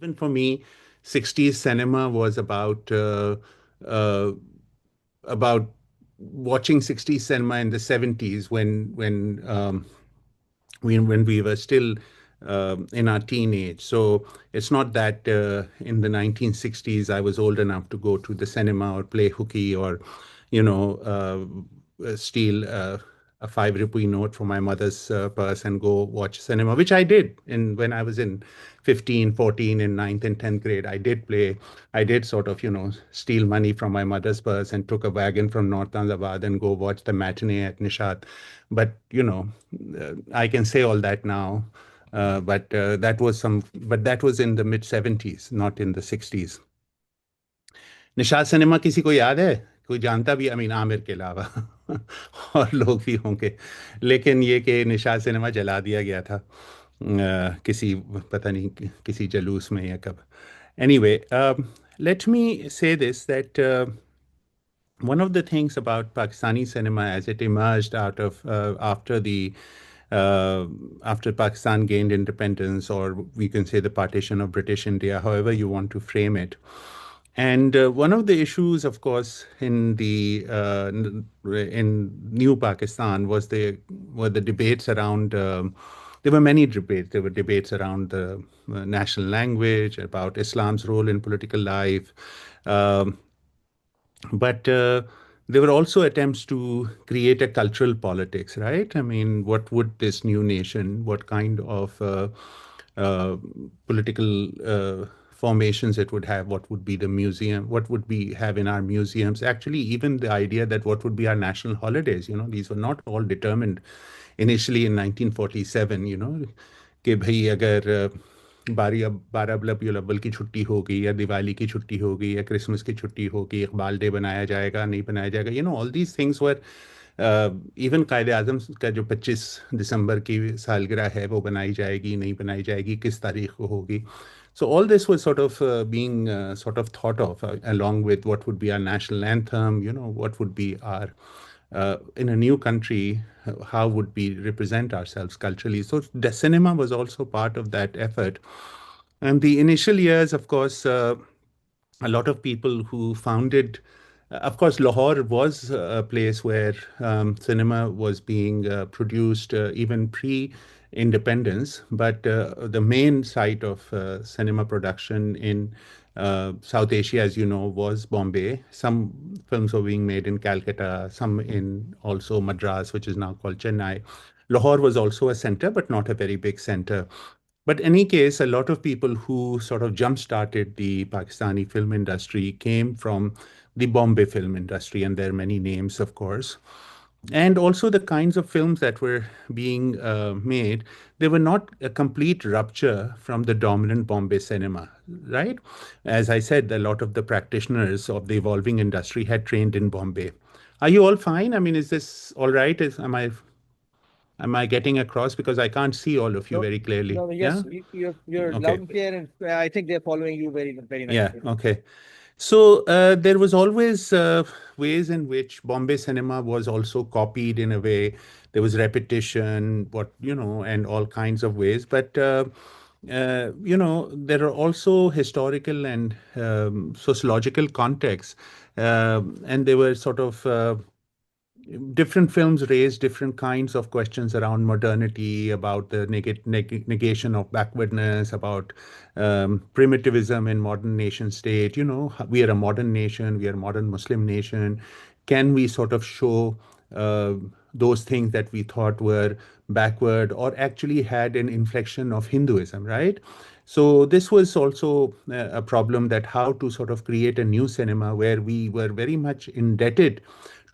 Even for me, 60s cinema was uh, about watching 60s cinema in the 70s when we were still in our teenage. So it's not that in the 1960s I was old enough to go to the cinema or play hooky or, steal a 5 rupee note from my mother's purse and go watch cinema, which I did when I was in 15, 14, in ninth and 10th grade. I did sort of, steal money from my mother's purse and took a wagon from North Ahmedabad and go watch the matinee at Nishat. But, I can say all that now. But that was in the mid 70s, not in the 60s. Nishad cinema किसी को याद है? कोई जानता भी, I mean Aamir के अलावा और लोग भी होंगे, लेकिन ये कि निशाद सिनेमा जला दिया गया था किसी, पता नहीं किसी जलूस में या कब. Anyway, let me say this, that one of the things about Pakistani cinema as it emerged out of uh, after Pakistan gained independence, or we can say the partition of British India, however you want to frame it. And one of the issues, of course, in New Pakistan were the debates around. There were many debates. There were debates around the national language, about Islam's role in political life, um, but there were also attempts to create a cultural politics, right? I mean, what would this new nation, what kind of uh, political formations it would have, what would be the museum, what would we have in our museums? Actually, even the idea that what would be our national holidays, these were not all determined initially in 1947, कि भाई अगर 12 रबी अव्वल की छुट्टी होगी या दिवाली की छुट्टी होगी या क्रिसमस की छुट्टी होगी, इकबाल डे बनाया जाएगा नहीं बनाया जाएगा, all these things were, even कायदे आजम का जो 25 दिसंबर की सालगिरह है वो बनाई जाएगी नहीं बनाई जाएगी, किस तारीख को होगी. So all this was sort of being sort of thought of along with what would be our national anthem, what would be our in a new country, how would we represent ourselves culturally? So the cinema was also part of that effort. And the initial years, of course, a lot of people who founded, of course, Lahore was a place where cinema was being produced even pre-independence, but the main site of cinema production in South Asia, as you know, was Bombay. Some films were being made in Calcutta, some in also Madras, which is now called Chennai. Lahore was also a center, but not a very big center. But in any case, a lot of people who sort of jump-started the Pakistani film industry came from the Bombay film industry, and there are many names, of course. And also the kinds of films that were being made, they were not a complete rupture from the dominant Bombay cinema, right? As I said, a lot of the practitioners of the evolving industry had trained in Bombay. Are you all fine? I mean, is this all right? Am I getting across? Because I can't see all of you No, very clearly. no, Yeah? yes, you're loud Okay. and clear, and I think they're following you very, very Yeah, nicely. okay. So there was always ways in which Bombay cinema was also copied in a way. There was repetition, and all kinds of ways. But there are also historical and sociological contexts, and they were sort of different films raise different kinds of questions around modernity, about the negation of backwardness, about primitivism in modern nation state. We are a modern nation, we are a modern Muslim nation. Can we sort of show uh, those things that we thought were backward or actually had an inflection of Hinduism, right? So this was also a problem, that how to sort of create a new cinema where we were very much indebted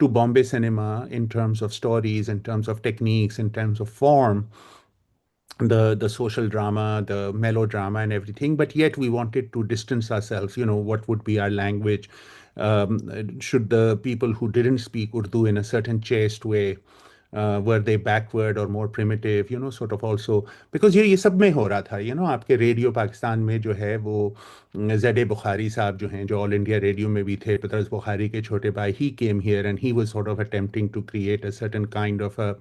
to Bombay cinema in terms of stories, in terms of techniques, in terms of form, the social drama, the melodrama, and everything. But yet we wanted to distance ourselves. What would be our language? Should the people who didn't speak Urdu in a certain chaste way, were they backward or more primitive? Sort of also, because ये सब में हो रहा था. आपके radio Pakistan में जो है वो जेड बुखारी साहब जो हैं, जो ऑल इंडिया रेडियो में भी थे, पतरस बुखारी के छोटे भाई, he came here and he was sort of attempting to create a certain kind of a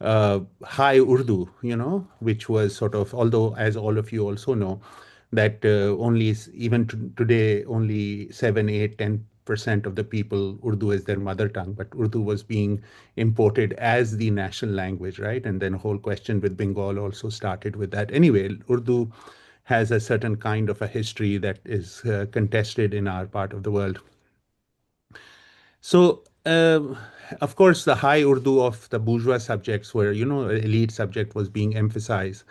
high Urdu, which was sort of, although as all of you also know, that today only 7, 8, 10% of the people Urdu is their mother tongue, but Urdu was being imported as the national language, right? And then a whole question with Bengal also started with that. Anyway, Urdu has a certain kind of a history that is contested in our part of the world. So, of course, the high Urdu of the bourgeois subjects were, elite subject was being emphasized.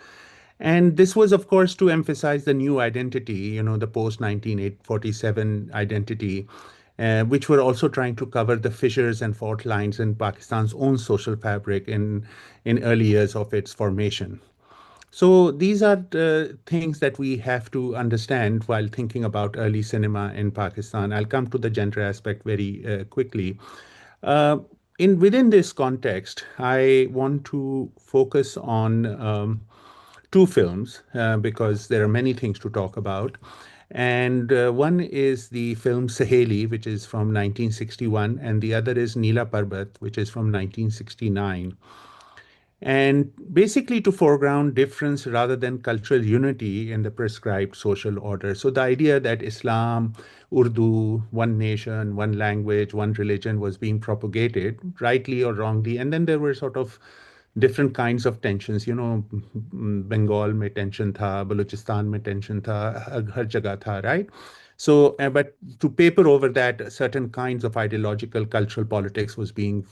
And this was, of course, to emphasize the new identity, the post 1947 identity, which were also trying to cover the fissures and fault lines in Pakistan's own social fabric in early years of its formation. So these are things that we have to understand while thinking about early cinema in Pakistan. I'll come to the gender aspect very quickly. Uh, in within this context, I want to focus on two films because there are many things to talk about. And one is the film Saheli, which is from 1961, and the other is Neela Parbat, which is from 1969, and basically to foreground difference rather than cultural unity in the prescribed social order. So the idea that Islam, Urdu, one nation, one language, one religion was being propagated, rightly or wrongly, and then there were sort of different kinds of tensions. Bengal में tension था, Balochistan में tension था, हर जगह था, right? So, but to paper over that, certain kinds of ideological, cultural politics was being,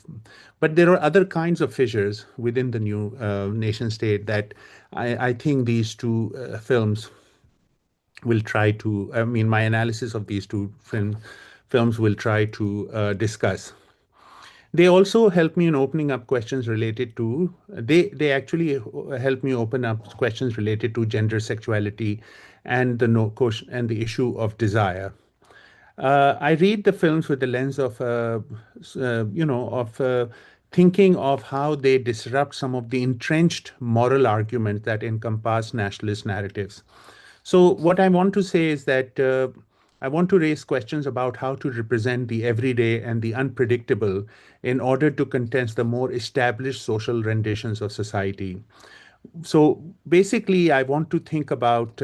but there are other kinds of fissures within the new nation state that I think these two films will try to, I mean, my analysis of these two films will try to discuss. They also help me in opening up questions related to, they actually help me open up questions related to gender, sexuality, and the no question and the issue of desire. I read the films with the lens of, thinking of how they disrupt some of the entrenched moral arguments that encompass nationalist narratives. So, what I want to say is that I want to raise questions about how to represent the everyday and the unpredictable in order to contest the more established social renditions of society. So basically, I want to think about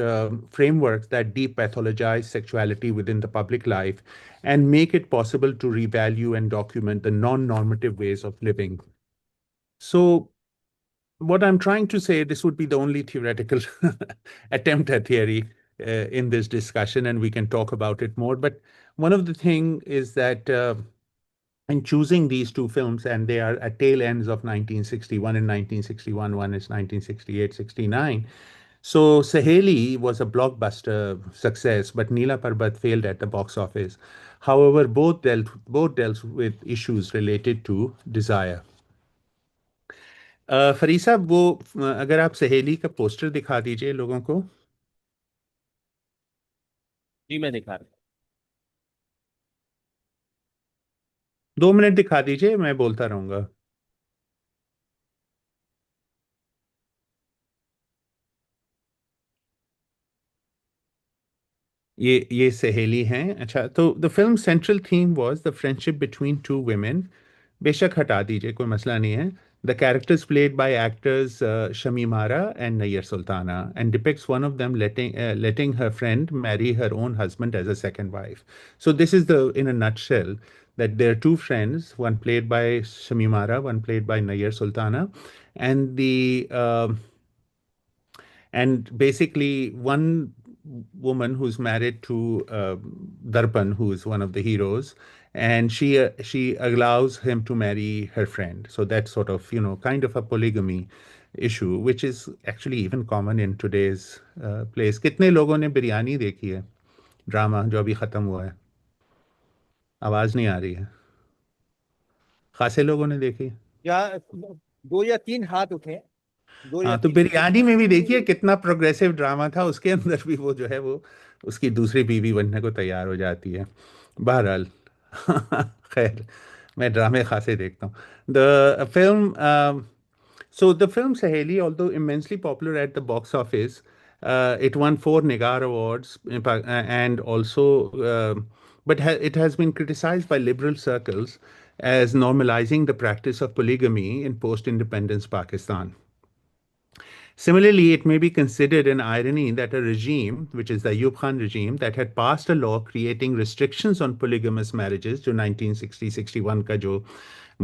frameworks that depathologize sexuality within the public life and make it possible to revalue and document the non-normative ways of living. So what I'm trying to say, this would be the only theoretical attempt at theory in this discussion, and we can talk about it more. But one of the thing is that in choosing these two films, and they are at tail ends of 1961 and 1961, one is 1968, 69. So Saheli was a blockbuster success, but Neela Parbat failed at the box office. However, both dealt with issues related to desire. Farid साहब वो अगर आप सहेली का poster दिखा दीजिए लोगों को. जी मैं दिखा रहा 2 मिनट दिखा दीजिए, मैं बोलता रहूंगा. ये सहेली हैं. अच्छा, तो the film central theme was the friendship between two women. बेशक हटा दीजिए, कोई मसला नहीं है. The characters played by actors Shamim Ara and Nayyar Sultana, and depicts one of them letting her friend marry her own husband as a second wife. So this is the, in a nutshell, that there are two friends, one played by Shamim Ara, one played by Nayyar Sultana, and and basically one woman who's married to Darpan, who is one of the heroes, and she allows him to marry her friend. So that's sort of, kind of a polygamy issue, which is actually even common in today's place. कितने लोगों ने बिरयानी देखी है, drama जो अभी खत्म हुआ है? आवाज नहीं आ रही है. खासे लोगों ने देखी. या 2 या 3 हाथ उठे, दो या हाँ, तो तीन बिरयानी में भी देखिए कितना प्रोग्रेसिव ड्रामा था. उसके अंदर भी वो जो है वो उसकी दूसरी बीवी बनने को तैयार हो जाती है. बहरहाल खैर, मैं ड्रामे खासे देखता हूँ. The film So the film Saheli, although immensely popular at the box office, it won 4 Nagar Awards, and also, but it has been criticized by liberal circles as normalizing the practice of polygamy in post-independence Pakistan. Similarly, it may be considered an irony that a regime, which is the Ayub Khan regime, that had passed a law creating restrictions on polygamous marriages, जो 1960-61 का जो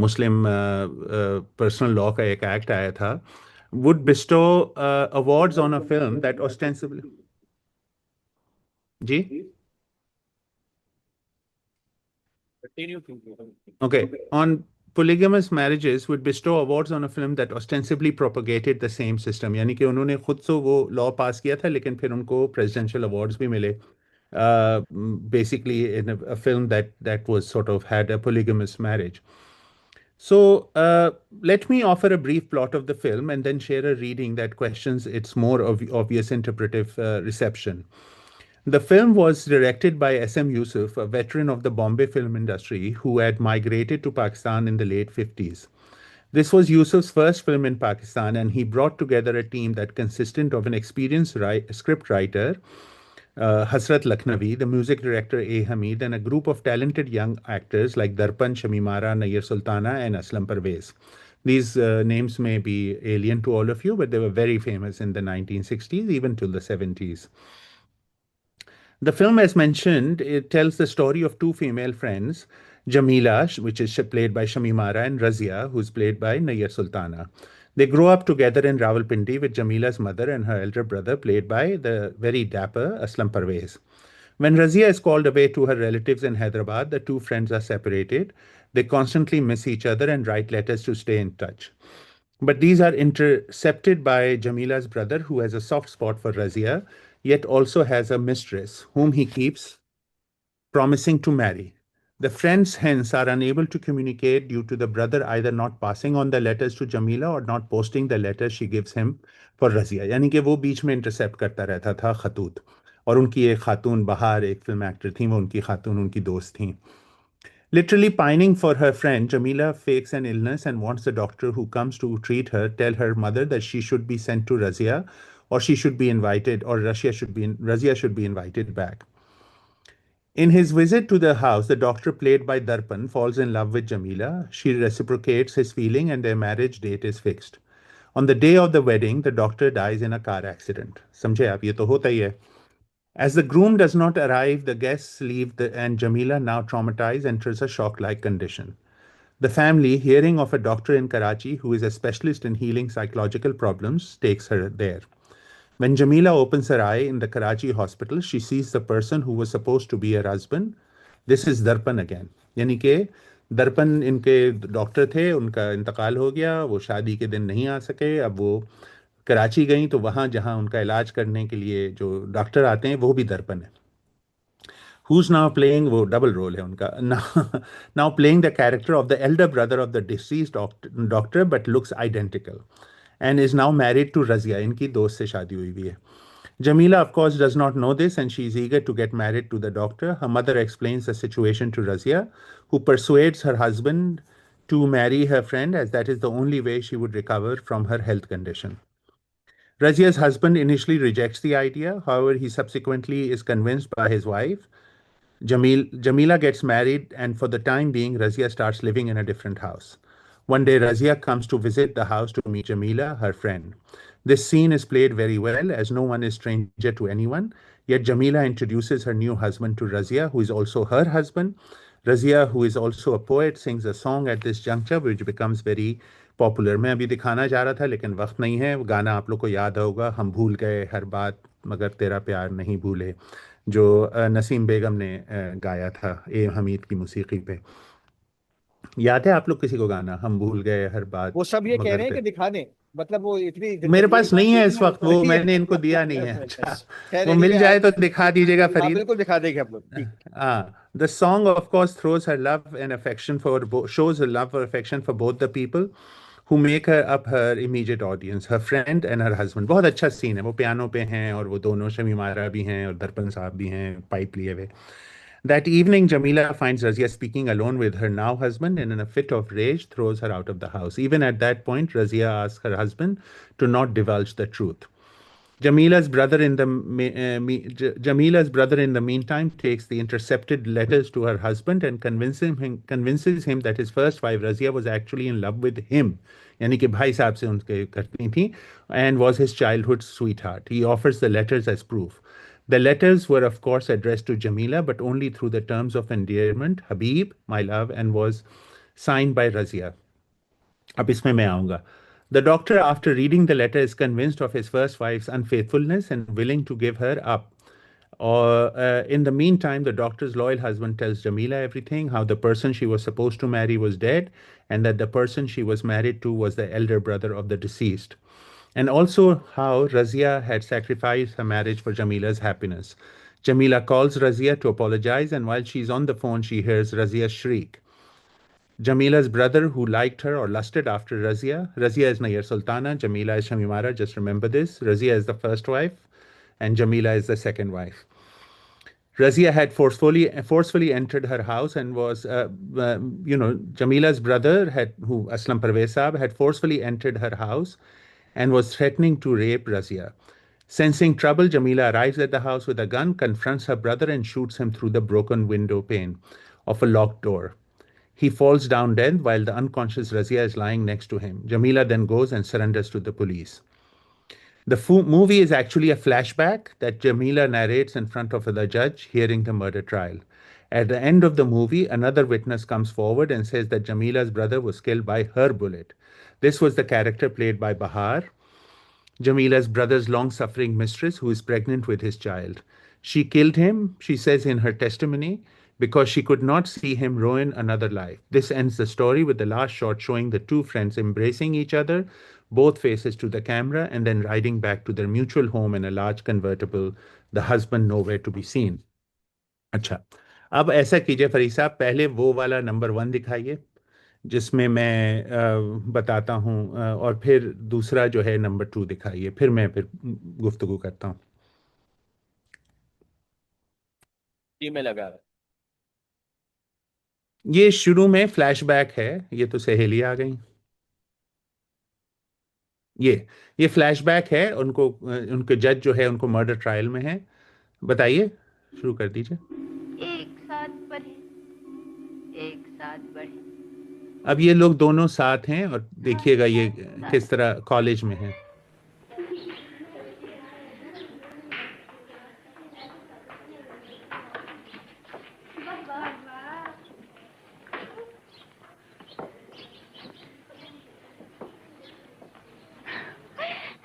मुस्लिम personal law का एक act आया था, would bestow awards on a film that ostensibly, ji, okay, on polygamous marriages would bestow awards on a film that ostensibly propagated the same system. यानी कि उन्होंने खुद से वो लॉ पास किया था लेकिन फिर उनको प्रेसिडेंशियल अवार्ड्स भी मिले, basically in a film that was sort of had a polygamous marriage. So let me offer a brief plot of the film and then share a reading that questions its more obvious interpretive reception. The film was directed by S.M. Yusuf, a veteran of the Bombay film industry who had migrated to Pakistan in the late 50s. This was Yusuf's first film in Pakistan, and he brought together a team that consisted of an experienced script writer, Hasrat Lakhnavi, the music director A. Hamid, and a group of talented young actors like Darpan, Shamimara, Nayyar Sultana, and Aslam Parvez. These names may be alien to all of you, but they were very famous in the 1960s, even till the 70s. The film, as mentioned, it tells the story of two female friends, Jamila, which is played by Shamimara, and Razia, who's played by Nayyar Sultana. They grow up together in Rawalpindi with Jamila's mother and her elder brother, played by the very dapper Aslam Parvez. When Razia is called away to her relatives in Hyderabad, the two friends are separated. They constantly miss each other and write letters to stay in touch. But these are intercepted by Jamila's brother, who has a soft spot for Razia, yet also has a mistress whom he keeps promising to marry. The friends hence are unable to communicate due to the brother either not passing on the letters to Jamila or not posting the letters she gives him for Razia. यानी कि वो बीच में intercept करता रहता था खतूत, और उनकी एक खातून बहार एक फिल्म एक्टर थी, वो उनकी खातून उनकी दोस्त थी. Literally pining for her friend, Jamila fakes an illness and wants the doctor who comes to treat her tell her mother that she should be sent to Razia, or she should be invited, or Razia should be invited back. In his visit to the house, the doctor, played by Darpan, falls in love with Jamila. She reciprocates his feeling and their marriage date is fixed. On the day of the wedding, the doctor dies in a car accident. समझे आप, ये तो होता ही है. As the groom does not arrive, the guests leave and Jamila, now traumatized, enters a shock-like condition. The family, hearing of a doctor in Karachi who is a specialist in healing psychological problems, takes her there. When Jamila opens her eye in the Karachi hospital, she sees the person who was supposed to be her husband. This is Darpan again. यानी कि दर्पण इनके doctor थे, उनका इंतकाल हो गया, वो शादी के दिन नहीं आ सके. अब वो कराची गई तो वहाँ जहाँ उनका इलाज करने के लिए जो डॉक्टर आते हैं वो भी दर्पण है. Who's now playing, वो डबल रोल है उनका, now playing the character of the elder brother of the deceased doctor but looks identical and is now married to Razia. इनकी दोस्त से शादी हुई हुई है. Jamila, of course, does not know this and she is eager to get married to the doctor. Her mother explains the situation to Razia, who persuades her husband to marry her friend as that is the only way she would recover from her health condition. Razia's husband initially rejects the idea. However, he subsequently is convinced by his wife. Jamila gets married, and for the time being, Razia starts living in a different house. One day, Razia comes to visit the house to meet Jamila, her friend. This scene is played very well, as no one is stranger to anyone. Yet Jamila introduces her new husband to Razia, who is also her husband. Razia, who is also a poet, sings a song at this juncture, which becomes very popular. मैं अभी दिखाना चाह रहा था लेकिन वक्त नहीं है. गाना आप लोग को याद होगा, हम भूल गए हर बात मगर तेरा प्यार नहीं भूले, जो नसीम बेगम ने गाया था ए हमीद की मौसीकी पे. याद है आप लोग किसी को गाना, हम भूल गए हर बात वो सब ये कह मगर रहे हैं कि दिखा दें, मतलब वो इतनी मेरे दिलचस्पी पास नहीं है इस वक्त, वो नहीं है. मैंने इनको दिया नहीं है. अच्छा, खैर वो anyway, मिल जाए तो दिखा दीजिएगा हाँ फरीद. बिल्कुल दिखा देंगे हम लोग. ठीक. The song, of course, throws her love and affection for shows her love or affection for both the people who make her up her immediate audience, her friend and her husband. बहुत अच्छा scene है. वो piano पे हैं और वो दोनों शमीमारा भी हैं और दर्पण साहब भी हैं पाइप लिए हुए. That evening, Jamila finds Razia speaking alone with her now husband and in a fit of rage throws her out of the house. Even at that point, Razia asks her husband to not divulge the truth. Jamila's brother in the meantime takes the intercepted letters to her husband and convinces him that his first wife Razia was actually in love with him, यानी कि भाई साहब से उनके करती थी, and was his childhood sweetheart. He offers the letters as proof. The letters were of course addressed to Jamila, but only through the terms of endearment, Habib, my love, and was signed by Razia. अब इसमें मैं आऊंगा. The doctor, after reading the letter, is convinced of his first wife's unfaithfulness and willing to give her up. In the meantime, the doctor's loyal husband tells Jamila everything, how the person she was supposed to marry was dead, and that the person she was married to was the elder brother of the deceased. And also how Razia had sacrificed her marriage for Jamila's happiness. Jamila calls Razia to apologize, and while she's on the phone, she hears Razia shriek. Jamila's brother, who liked her or lusted after Razia. Razia is Nayar Sultana, Jamila is Shamimara, just remember this. Razia is the first wife, and Jamila is the second wife. Razia had forcefully entered her house and was, Jamila's brother, who Aslam Parvez Saab, had forcefully entered her house and was threatening to rape Razia. Sensing trouble, Jamila arrives at the house with a gun, confronts her brother, and shoots him through the broken window pane of a locked door. He falls down dead while the unconscious Razia is lying next to him. Jamila then goes and surrenders to the police. The movie is actually a flashback that Jamila narrates in front of the judge hearing the murder trial. At the end of the movie, another witness comes forward and says that Jamila's brother was killed by her bullet. This was the character played by Bahar, Jamila's brother's long suffering mistress who is pregnant with his child. She killed him, she says in her testimony, because she could not see him ruin another life. This ends the story with the last shot showing the two friends embracing each other, both faces to the camera, and then riding back to their mutual home in a large convertible, the husband nowhere to be seen. अच्छा, अब ऐसा कीजिए फरीद साहब, पहले वो वाला number 1 दिखाइए जिसमें मैं बताता हूँ, और फिर दूसरा जो है नंबर 2 दिखाइए, फिर गुफ्तगू करता हूँ. जी मैं लगा रहा. ये शुरू में फ्लैशबैक है, ये तो सहेली आ गई. ये फ्लैशबैक है, उनके जज जो है उनको मर्डर ट्रायल में है. बताइए, शुरू कर दीजिए. एक साथ बढ़े, एक साथ बढ़े. अब ये लोग दोनों साथ हैं और देखिएगा ये किस तरह कॉलेज में है.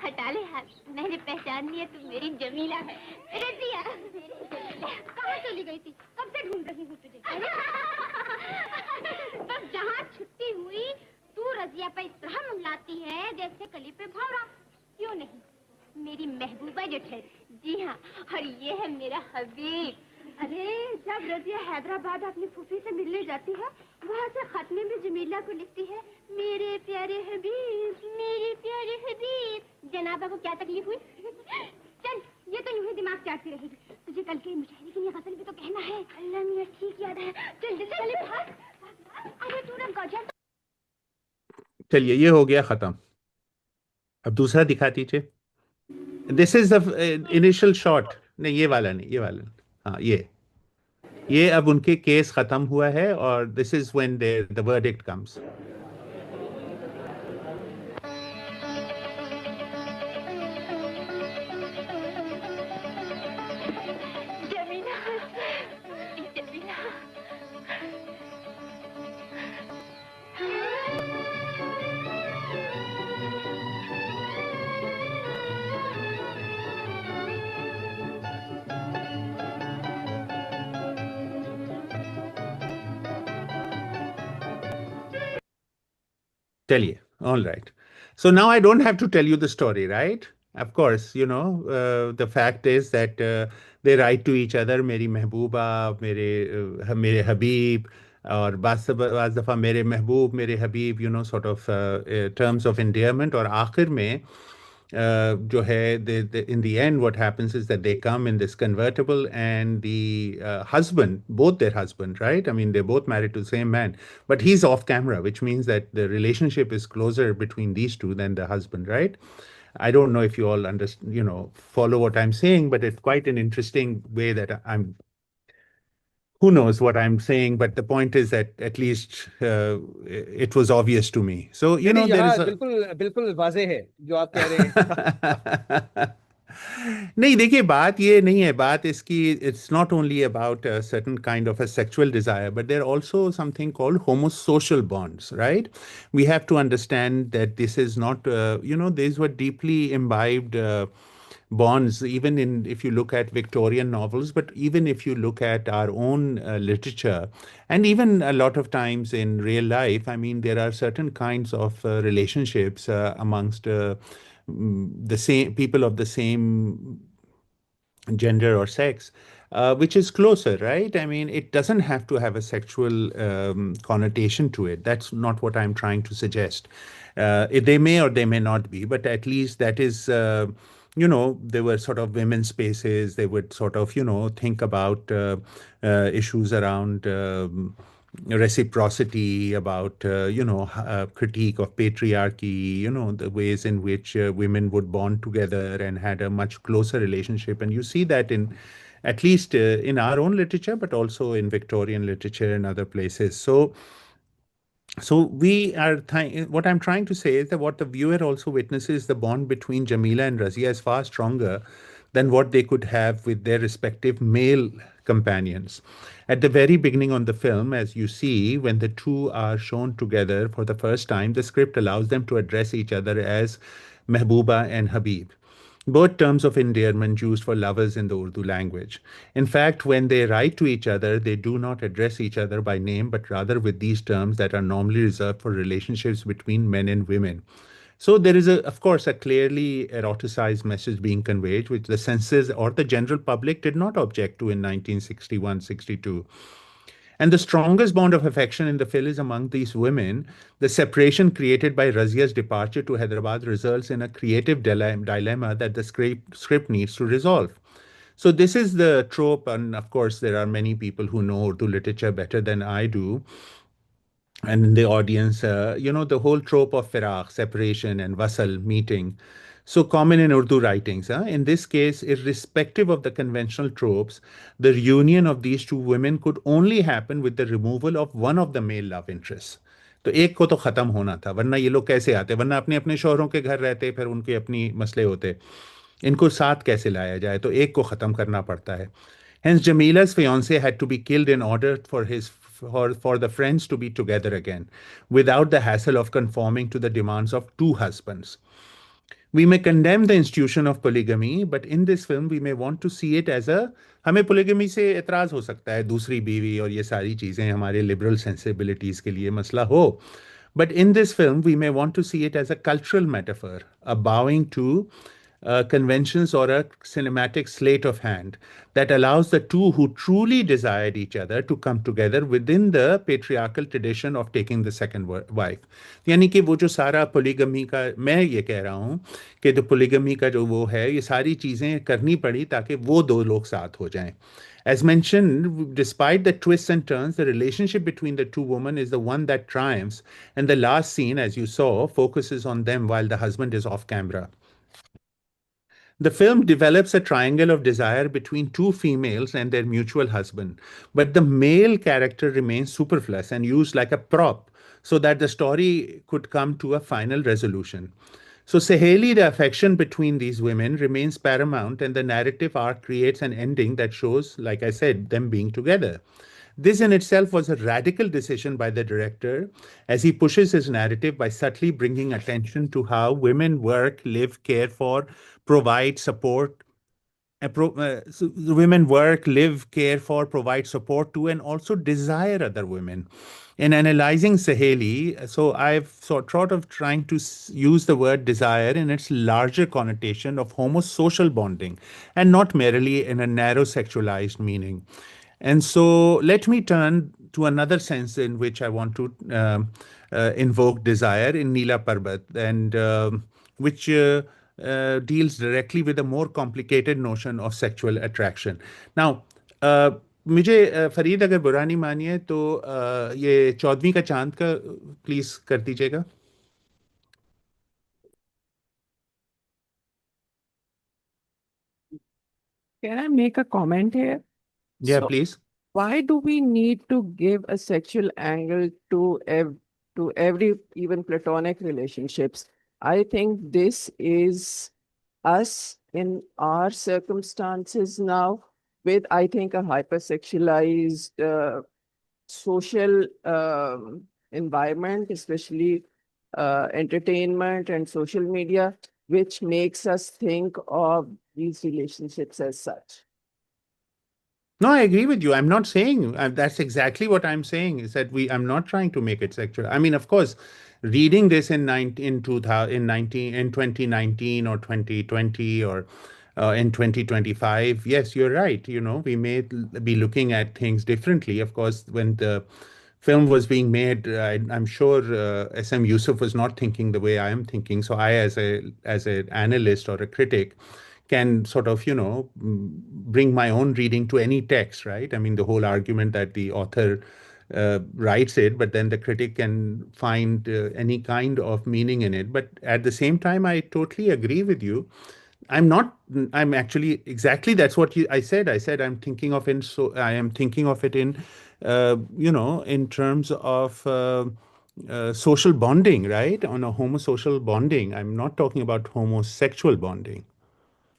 हटा ले हाथ, मैंने पहचान लिया तुम मेरी जमीला है. रजिया, कहाँ चली गई थी? कब से ढूंढ रही हूँ तुझे. बस जहाँ छुट्टी हुई तू रजिया पे इस तरह मंगलाती है जैसे कली पे भौरा. क्यों नहीं, मेरी महबूबा जो ठहरी. जी हाँ, और ये है मेरा हबीब. अरे जब रजिया हैदराबाद अपनी फूफी से मिलने जाती है, वहाँ से खत में भी जमीला को लिखती है, मेरे प्यारे हबीब, मेरे प्यारे हबीब. जनाबा को क्या तकलीफ हुई? चल, ये तो यूं ही दिमाग चाटती रहेगी. तुझे कल के मुशायरे की गजल भी तो कहना है. अल्लाह मियां ठीक याद है. चल जल्दी चले भाग. अरे तू ना गजल. चलिए, ये हो गया खत्म. अब दूसरा दिखा दीजिए. This is the initial shot. नहीं, ये वाला नहीं, ये वाला. हाँ, ये अब उनके केस खत्म हुआ है और this is when the verdict comes. चलिए, all right. So now I don't have to tell you the story, right? Of course, the fact is that they write to each other, मेरी महबूबा, मेरे हबीब, और बाज़ दफ़ा मेरे महबूब, मेरे हबीब, sort of terms of endearment. और आखिर में जो है, in the end what happens is that they come in this convertible, and the husband, both their husband, right? I mean, they're both married to the same man, but he's off camera, which means that the relationship is closer between these two than the husband, right? I don't know if you all understand, follow what I'm saying, but it's quite an interesting way that I'm who knows what I'm saying, but the point is that at least it was obvious to me. So, नहीं नहीं, there is यहाँ a बिल्कुल बिल्कुल वाजे है जो आप कह रहे हैं। नहीं, देखिए, बात ये नहीं है, बात इसकी it's not only about certain kind of a sexual desire, but there also something called homosocial bonds, right? We have to understand that this is not, these were deeply imbibed bonds, even in if you look at Victorian novels, but even if you look at our own literature, and even a lot of times in real life, I mean, there are certain kinds of relationships amongst the same people of the same gender or sex, which is closer, right? I mean, it doesn't have to have a sexual connotation to it. That's not what I'm trying to suggest. They may or they may not be, but at least that is, there were sort of women's spaces. They would sort of, think about issues around. Reciprocity, about critique of patriarchy, the ways in which women would bond together and had a much closer relationship, and you see that in at least in our own literature, but also in Victorian literature and other places. So what I'm trying to say is that what the viewer also witnesses, the bond between Jamila and Razia is far stronger than what they could have with their respective male companions. At the very beginning on the film, as you see, when the two are shown together for the first time, the script allows them to address each other as Mehbooba and Habib, both terms of endearment used for lovers in the Urdu language. In fact, when they write to each other, they do not address each other by name, but rather with these terms that are normally reserved for relationships between men and women. So there is, of course, a clearly eroticized message being conveyed, which the censors or the general public did not object to in 1961-62. And the strongest bond of affection in the film is among these women. The separation created by Razia's departure to Hyderabad results in a creative dilemma that the script needs to resolve. So this is the trope, and of course, there are many people who know Urdu literature better than I do. And in the audience, the whole trope of firaq, separation, and wasal, meeting, so common in Urdu writings. In this case, irrespective of the conventional tropes, the reunion of these two women could only happen with the removal of one of the male love interests. तो एक को तो खत्म होना था, वरना ये लोग कैसे आते, वरना अपने अपने शौहरों के घर रहते, फिर उनके अपनी मसले होते, इनको साथ कैसे लाया जाए, तो एक को खत्म करना पड़ता है. Hence, Jamila's fiance had to be killed in order for the friends to be together again, without the hassle of conforming to the demands of two husbands. We may condemn the institution of polygamy, but in this film we may want to see it as a हमें polygamy से एतराज हो सकता है, दूसरी बीवी और ये सारी चीज़ें हमारे liberal sensibilities के लिए मसला हो. But in this film, we may want to see it as a cultural metaphor, a bowing to conventions or a cinematic sleight of hand that allows the two who truly desired each other to come together within the patriarchal tradition of taking the second wife. यानी कि वो जो सारा पोलीगमी का, मैं ये कह रहा हूँ कि जो पोलीगमी का जो वो है, ये सारी चीज़ें करनी पड़ी ताकि वो दो लोग साथ हो जाएं. As mentioned, despite the twists and turns, the relationship between the two women is the one that triumphs, and the last scene, as you saw, focuses on them while the husband is off camera. The film develops a triangle of desire between two females and their mutual husband, but the male character remains superfluous and used like a prop so that the story could come to a final resolution. So, Saheli, the affection between these women remains paramount, and the narrative arc creates an ending that shows, like I said, them being together. This in itself was a radical decision by the director as he pushes his narrative by subtly bringing attention to how women work, live, care for, provide support. So women work, live, care for, provide support to, and also desire other women. In analyzing Saheli, so I've thought of trying to use the word desire in its larger connotation of homosocial bonding and not merely in a narrow sexualized meaning. And so let me turn to another sense in which I want to invoke desire in Neela Parbat, and which deals directly with a more complicated notion of sexual attraction. Now, मुझे फरीद अगर बुरा नहीं मानिए तो ये 14वीं का चांद का प्लीज कर दीजिएगा. Can I make a comment here? Yeah, So, please. why do we need to give a sexual angle to every even platonic relationships? I think this is us in our circumstances now, with I think a hypersexualized social environment, especially entertainment and social media, which makes us think of these relationships as such. No, I agree with you. I'm not saying that's exactly what I'm saying is that I'm not trying to make it sexual. I mean, of course, reading this in 19, in 2000, in 19, in 2019 or 2020 or in 2025, yes, you're right. You know, we may be looking at things differently. Of course, when the film was being made, I'm sure SM Yusuf was not thinking the way I am thinking. So I, as an analyst or a critic, can sort of, bring my own reading to any text, right? I mean, the whole argument that the author writes it, but then the critic can find any kind of meaning in it. But at the same time, I totally agree with you. I'm not, I'm actually exactly that's what I said. I said I'm thinking of in, so I am thinking of it in, in terms of social bonding, right? On a homosocial bonding. I'm not talking about homosexual bonding,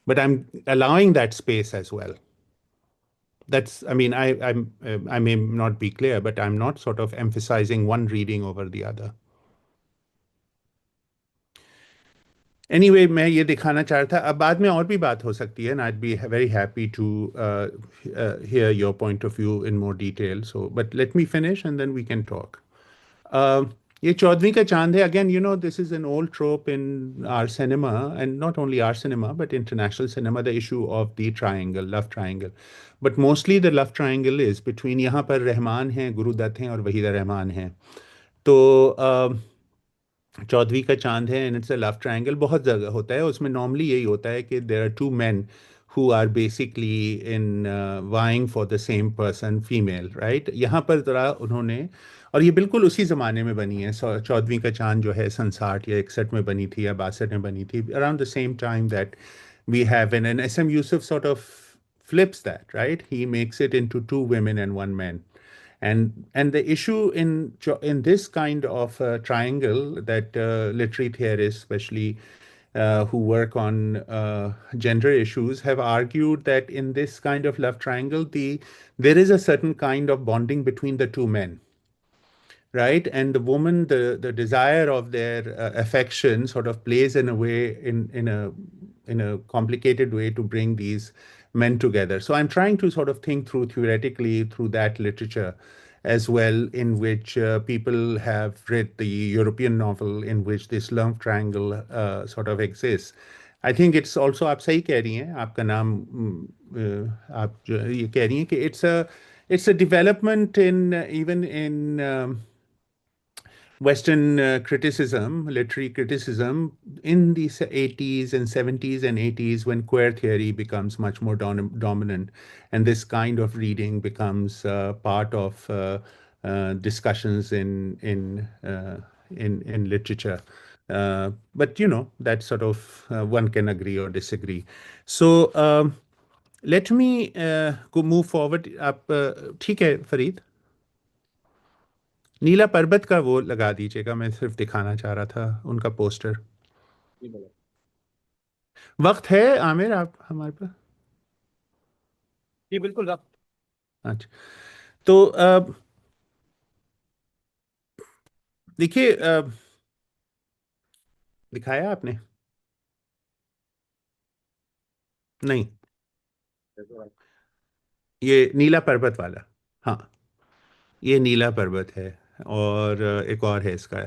but I'm allowing that space as well. That's, I mean, I may not be clear, but I'm not sort of emphasizing one reading over the other. Anyway, मैं ये दिखाना चाह रहा था अब बाद में और भी बात हो सकती है and I'd be very happy to hear your point of view in more detail. So, but let me finish and then we can talk. Uh, ये चौदहवीं का चांद है. Again, you know, this is an old trope in our cinema, and not only our cinema, but international cinema, the issue of the triangle, love triangle. But mostly the love triangle is between यहाँ पर रहमान हैं, गुरुदत्त हैं और वहीदा रहमान हैं. तो चौदहवीं का चांद है and it's a love triangle. बहुत जगह होता है उसमें. नॉर्मली यही होता है कि there are two men who are basically in vying for the same person, female, right? यहाँ पर ज़रा उन्होंने, और ये बिल्कुल उसी ज़माने में बनी है. चौदहवीं का चांद जो है 67 या 61 में बनी थी या 62 में बनी थी. Around the same time that we have, and SM Yusuf sort of flips that, right? He makes it into two women and one man. And the issue in this kind of triangle that literary theorists, especially who work on gender issues, have argued that in this kind of love triangle, there is a certain kind of bonding between the two men, right? And the woman, the desire of their affection sort of plays in a way, in a complicated way, to bring these men together. So I'm trying to sort of think through theoretically through that literature as well, in which people have read the European novel in which this love triangle sort of exists. I think it's also, आप सही कह रही हैं, आपका नाम आप ये कह रही हैं कि it's a development in even in Western criticism, literary criticism, in the 80s and 70s and 80s, when queer theory becomes much more dominant, and this kind of reading becomes part of discussions in literature. But you know, that sort of one can agree or disagree. So let me go move forward. आप ठीक है फरीद? नीला पर्वत का वो लगा दीजिएगा. मैं सिर्फ दिखाना चाह रहा था उनका पोस्टर. वक्त है आमिर आप हमारे पास? जी बिल्कुल वक्त. अच्छा, तो देखिए, दिखाया आपने? नहीं, ये नीला पर्वत वाला. हाँ, ये नीला पर्वत है. और एक और है इसका,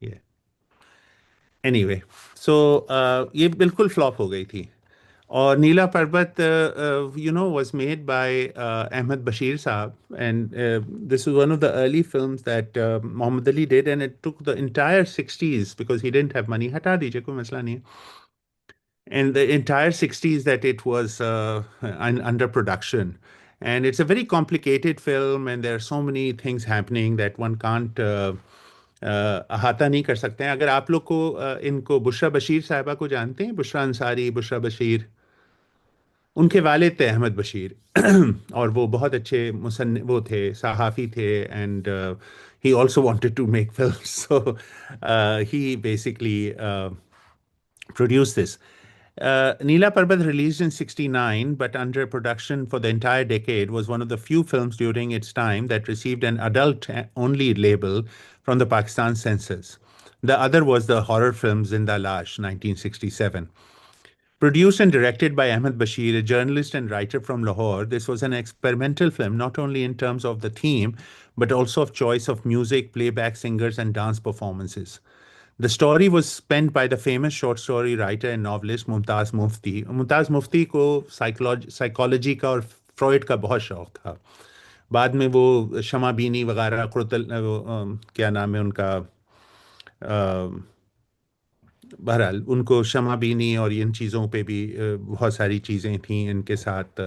ये. एनीवे, सो ये बिल्कुल फ्लॉप हो गई थी. और नीला पर्वत, was made by Ahmed Bashir Saab, and this was one of the early films that Muhammad Ali did, and it took the entire 60s because he didn't have money. हटा दीजिए, कोई मसला नहीं है. And the entire 60s that it was under production. And it's a very complicated film, and there are so many things happening that one can't अहाता नहीं कर सकते हैं। अगर आप लोग को इनको बुशरा बशीर साहिबा को जानते हैं, बुशरा अंसारी, बुशरा बशीर, उनके वालिद थे अहमद बशीर। और वो बहुत अच्छे मुसन्निफ वो थे, सहाफ़ी थे, and he also wanted to make films. So he basically produced this. Neela Parbat, released in 69 but under production for the entire decade, was one of the few films during its time that received an adult-only label from the Pakistan censors. The other was the horror film Zinda Lash, 1967. Produced and directed by Ahmed Bashir, a journalist and writer from Lahore, this was an experimental film not only in terms of the theme, but also of choice of music, playback singers, and dance performances. The story was penned by the famous short story writer and novelist Mumtaz Mufti. Mumtaz Mufti को psychology का और Freud का बहुत शौक था। बाद में वो शमा बीनी वगैरह क्या नाम है उनका, बहरहाल उनको शमा बीनी और इन चीज़ों पे भी बहुत सारी चीज़ें थीं इनके साथ।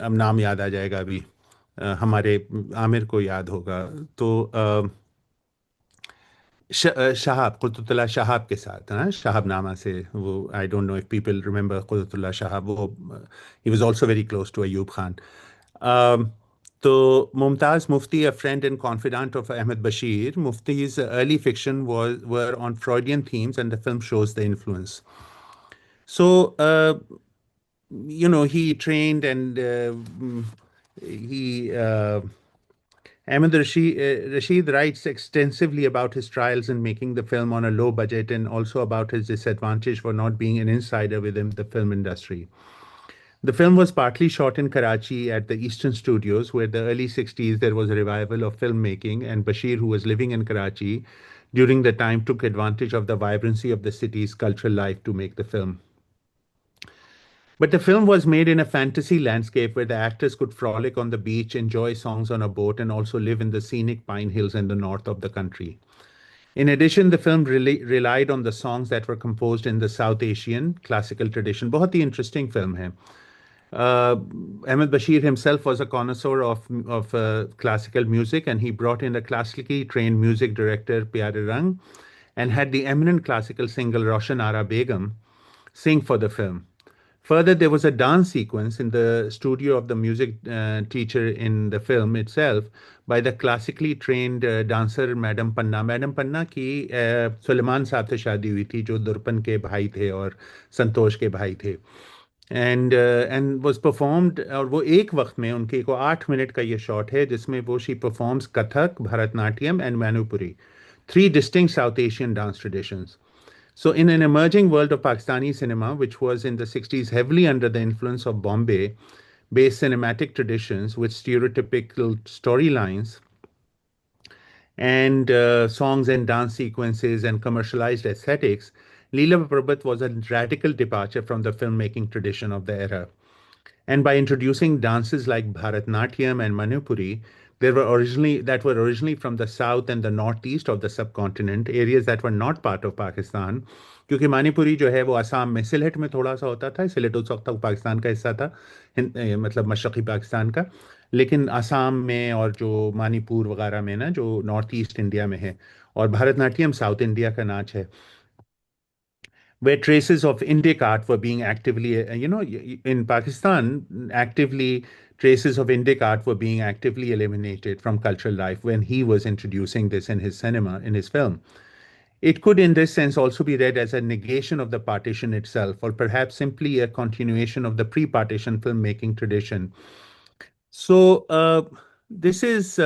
अब नाम याद आ जाएगा अभी, हमारे आमिर को याद होगा। तो शहाब, कुतुबुल्लाह शहाब के साथ, हाँ, शहाबनामा से वो, I don't know if people remember Qutubullah Shahab, वो he was also very close to Ayub Khan. तो Mumtaz Mufti, a friend and confidant of Ahmed Bashir, Mufti's early fiction were on Freudian themes, and the film shows the influence. So, he trained and Ahmed Rashid writes extensively about his trials in making the film on a low budget, and also about his disadvantage for not being an insider within the film industry. The film was partly shot in Karachi at the Eastern Studios, where the early 60s there was a revival of filmmaking, and Bashir, who was living in Karachi during the time, took advantage of the vibrancy of the city's cultural life to make the film. But the film was made in a fantasy landscape where the actors could frolic on the beach, enjoy songs on a boat, and also live in the scenic pine hills in the north of the country. In addition, the film relied on the songs that were composed in the South Asian classical tradition. बहुत ही interesting film है. Ahmed Bashir himself was a connoisseur of classical music, and he brought in a classically trained music director, Pyare Rang, and had the eminent classical singer Roshan Ara Begum sing for the film. Further, there was a dance sequence in the studio of the music teacher in the film itself by the classically trained dancer Madam Panna. Madam Panna की सुलेमान साहब से शादी हुई थी, जो दुर्पन के भाई थे और संतोष के भाई थे, and was performed, और वो एक वक्त में उनके को 8 मिनट का ये शॉट है जिसमें वो she performs Kathak, Bharatanatyam and Manipuri, 3 distinct South Asian dance traditions. So in an emerging world of Pakistani cinema, which was in the 60s heavily under the influence of Bombay-based cinematic traditions with stereotypical storylines and songs and dance sequences and commercialized aesthetics, Leela Parbat was a radical departure from the filmmaking tradition of the era. And by introducing dances like Bharatnatyam and Manipuri, that were originally from the south and the northeast of the subcontinent, areas that were not part of Pakistan. क्योंकि मणिपुरी जो है वो असम में, slate में थोड़ा सा होता था, सिलेट उस वक्त तक पाकिस्तान का हिस्सा था, मतलब मशरक़ी पाकिस्तान का, लेकिन असम में और जो मणिपुर वगैरह में ना, जो नॉर्थ ईस्ट इंडिया में है, और भरतनाट्यम साउथ इंडिया का नाच है, where traces of Indic art were being actively, in Pakistan, traces of Indic art were being actively eliminated from cultural life when he was introducing this in his cinema, in his film. It could, in this sense, also be read as a negation of the partition itself, or perhaps simply a continuation of the pre-partition filmmaking tradition. So, this is,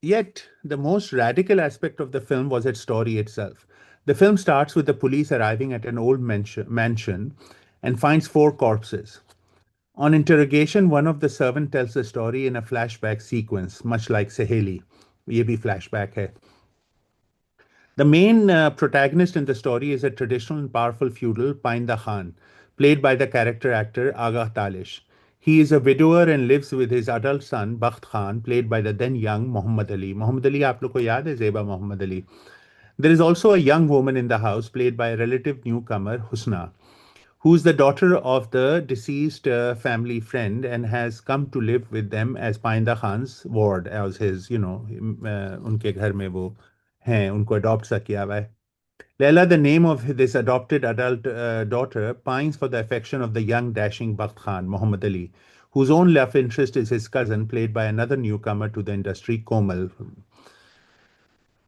yet the most radical aspect of the film was its story itself. The film starts with the police arriving at an old mansion and finds 4 corpses. On interrogation, one of the servants tells the story in a flashback sequence, much like Saheli. Ye bhi flashback hai. The main protagonist in the story is a traditional and powerful feudal, Painda Khan, played by the character actor Agha Talish. He is a widower and lives with his adult son, Bakht Khan, played by the then young Muhammad Ali. Muhammad Ali, aap log ko yaad hai, Zeba Muhammad Ali. There is also a young woman in the house, played by a relative newcomer, Husna, who's the daughter of the deceased family friend and has come to live with them as Painda Khan's ward, as his, उनके घर में वो हैं, उनको adopt सा किया हुआ है. Leila, the name of this adopted adult daughter, pines for the affection of the young dashing Bakht Khan, Muhammad Ali, whose own love interest is his cousin, played by another newcomer to the industry, Komal.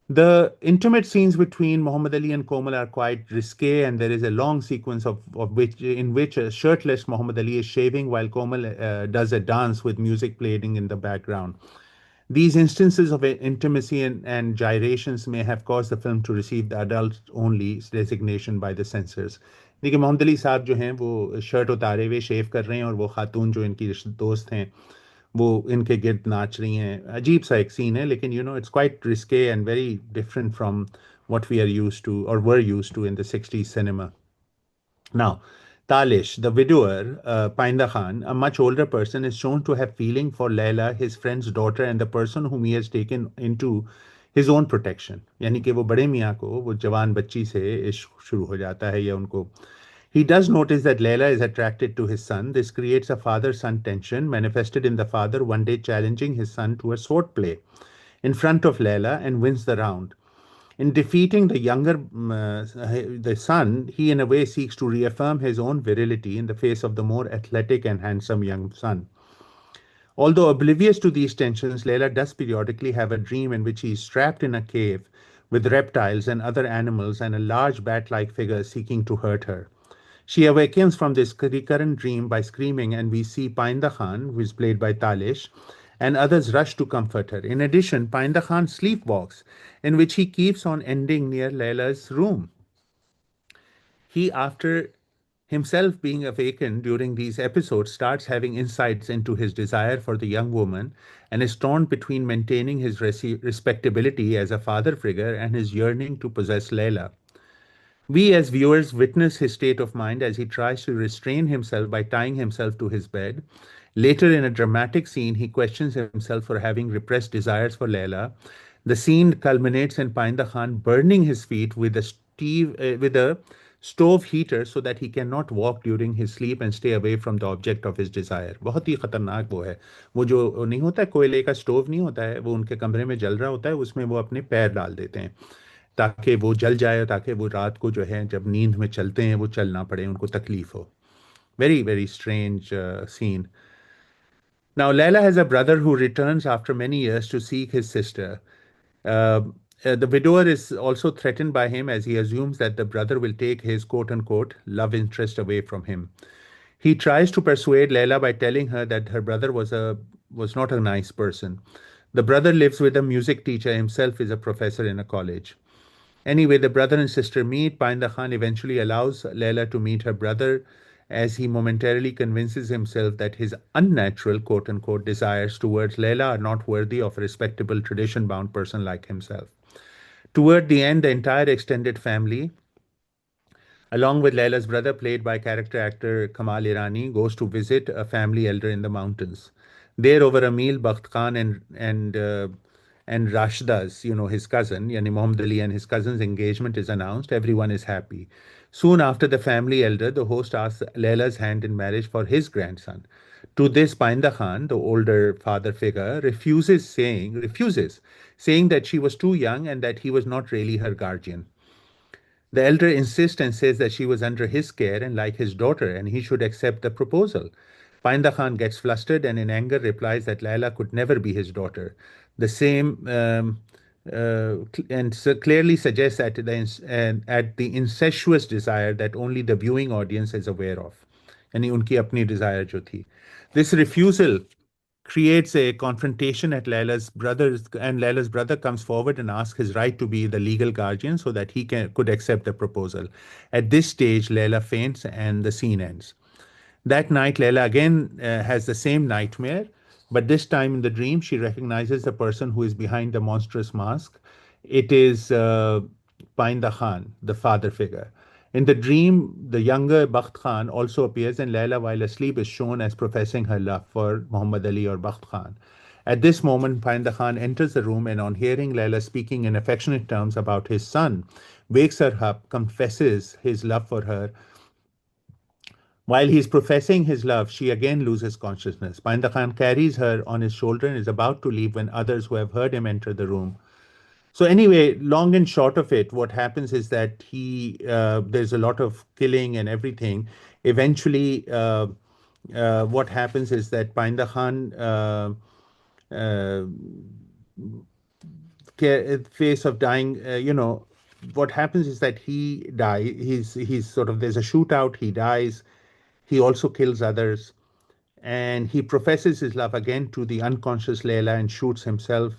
The intimate scenes between Muhammad Ali and Komal are quite risque, and there is a long sequence in which a shirtless Muhammad Ali is shaving while Komal does a dance with music playing in the background. These instances of intimacy and gyrations may have caused the film to receive the adult-only designation by the censors. देखिए मोहम्मद अली साहब जो हैं वो shirt उतारे हुए शेव कर रहे हैं और वो खातून जो इनकी दोस्त हैं वो इनके गिर्द नाच रही हैं. अजीब सा एक सीन है, लेकिन it's quite risky and very different from what we are used to or were used to in the 60s cinema. Now, Talish, the widower, Painda Khan, a much older person, is shown to have feeling for Leila, his friend's daughter, and the person whom he has taken into his own protection. यानी कि वो बड़े मियाँ को वो जवान बच्ची से इश्क शुरू हो जाता है या उनको. He does notice that Leila is attracted to his son. This creates a father-son tension, manifested in the father one day challenging his son to a sword play in front of Leila and wins the round. In defeating the son, he in a way seeks to reaffirm his own virility in the face of the more athletic and handsome young son. Although oblivious to these tensions, Leila does periodically have a dream in which he is trapped in a cave with reptiles and other animals and a large bat-like figure seeking to hurt her. She awakens from this recurrent dream by screaming, and we see Painda Khan, who is played by Talish, and others rush to comfort her. In addition, Painda Khan sleepwalks, in which he keeps on ending near Leila's room. He, after himself being awakened during these episodes, starts having insights into his desire for the young woman and is torn between maintaining his respectability as a father figure and his yearning to possess Leila. We as viewers witness his state of mind as he tries to restrain himself by tying himself to his bed. Later, in a dramatic scene, he questions himself for having repressed desires for Leila. The scene culminates in Painda Khan burning his feet with a stove heater so that he cannot walk during his sleep and stay away from the object of his desire. बहुत ही खतरनाक वो है. वो जो नहीं होता है, कोयले का स्टोव नहीं होता है, वो उनके कमरे में जल रहा होता है, उसमें वो अपने पैर डाल देते हैं ताकि वो जल जाए, ताकि वो रात को जो है जब नींद में चलते हैं वो चल ना पड़े, उनको तकलीफ हो. Very, very strange scene. Now, Leila has a brother who returns after many years to seek his sister. The widower is also threatened by him as he assumes that the brother will take his quote-unquote love interest away from him. He tries to persuade Leila by telling her that her brother was not a nice person. The brother lives with a music teacher, himself is a professor in a college. Anyway, the brother and sister meet. Painda Khan eventually allows Leila to meet her brother as he momentarily convinces himself that his unnatural quote-unquote desires towards Leila are not worthy of a respectable tradition-bound person like himself. Toward the end, the entire extended family, along with Leila's brother, played by character actor Kamal Irani, goes to visit a family elder in the mountains. There, over a meal, Bakht Khan and Rashda's, his cousin, yani Muhammad Ali and his cousin's engagement is announced. Everyone is happy. Soon after the family elder, the host asks Leila's hand in marriage for his grandson. To this, Painda Khan, the older father figure, refuses, saying that she was too young and that he was not really her guardian. The elder insists and says that she was under his care and like his daughter, and he should accept the proposal. Painda Khan gets flustered and in anger replies that Leila could never be his daughter. The same and so clearly suggests at the incestuous desire that only the viewing audience is aware of. यानी उनकी अपनी desire जो थी. This refusal creates a confrontation at Leila's brother, and Leila's brother comes forward and asks his right to be the legal guardian so that he could accept the proposal. At this stage, Leila faints and the scene ends. That night, Leila again has the same nightmare, but this time in the dream, she recognizes the person who is behind the monstrous mask. It is Painda Khan, the father figure. In the dream, the younger Bakht Khan also appears, and Leila, while asleep, is shown as professing her love for Muhammad Ali or Bakht Khan. At this moment, Painda Khan enters the room and on hearing Leila speaking in affectionate terms about his son, wakes her up, confesses his love for her, While he's professing his love, she again loses consciousness. Painda Khan carries her on his shoulder and is about to leave when others who have heard him enter the room. So anyway, long and short of it, what happens is that there's a lot of killing and everything. Eventually, what happens is that Painda Khan, uh, face of dying, what happens is that he's sort of, there's a shootout, he dies, he also kills others, and he professes his love again to the unconscious Layla and shoots himself.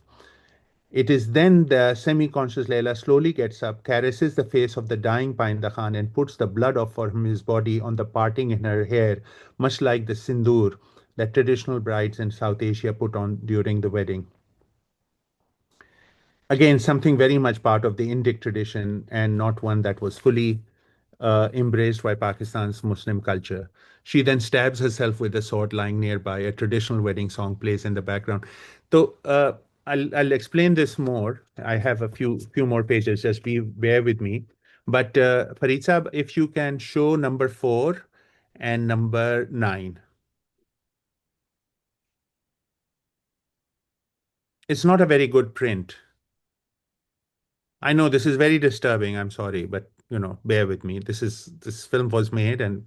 It is then the semi-conscious Layla slowly gets up, caresses the face of the dying Painda Khan, and puts the blood off from his body on the parting in her hair, much like the sindoor that traditional brides in South Asia put on during the wedding. Again, something very much part of the Indic tradition and not one that was fully embraced by Pakistan's Muslim culture. She then stabs herself with a sword lying nearby. A traditional wedding song plays in the background. So I'll explain this more. I have a few more pages. Just bear with me. But Farid Saab, if you can show number 4 and number 9. It's not a very good print. I know this is very disturbing. I'm sorry, but bear with me. This film was made, and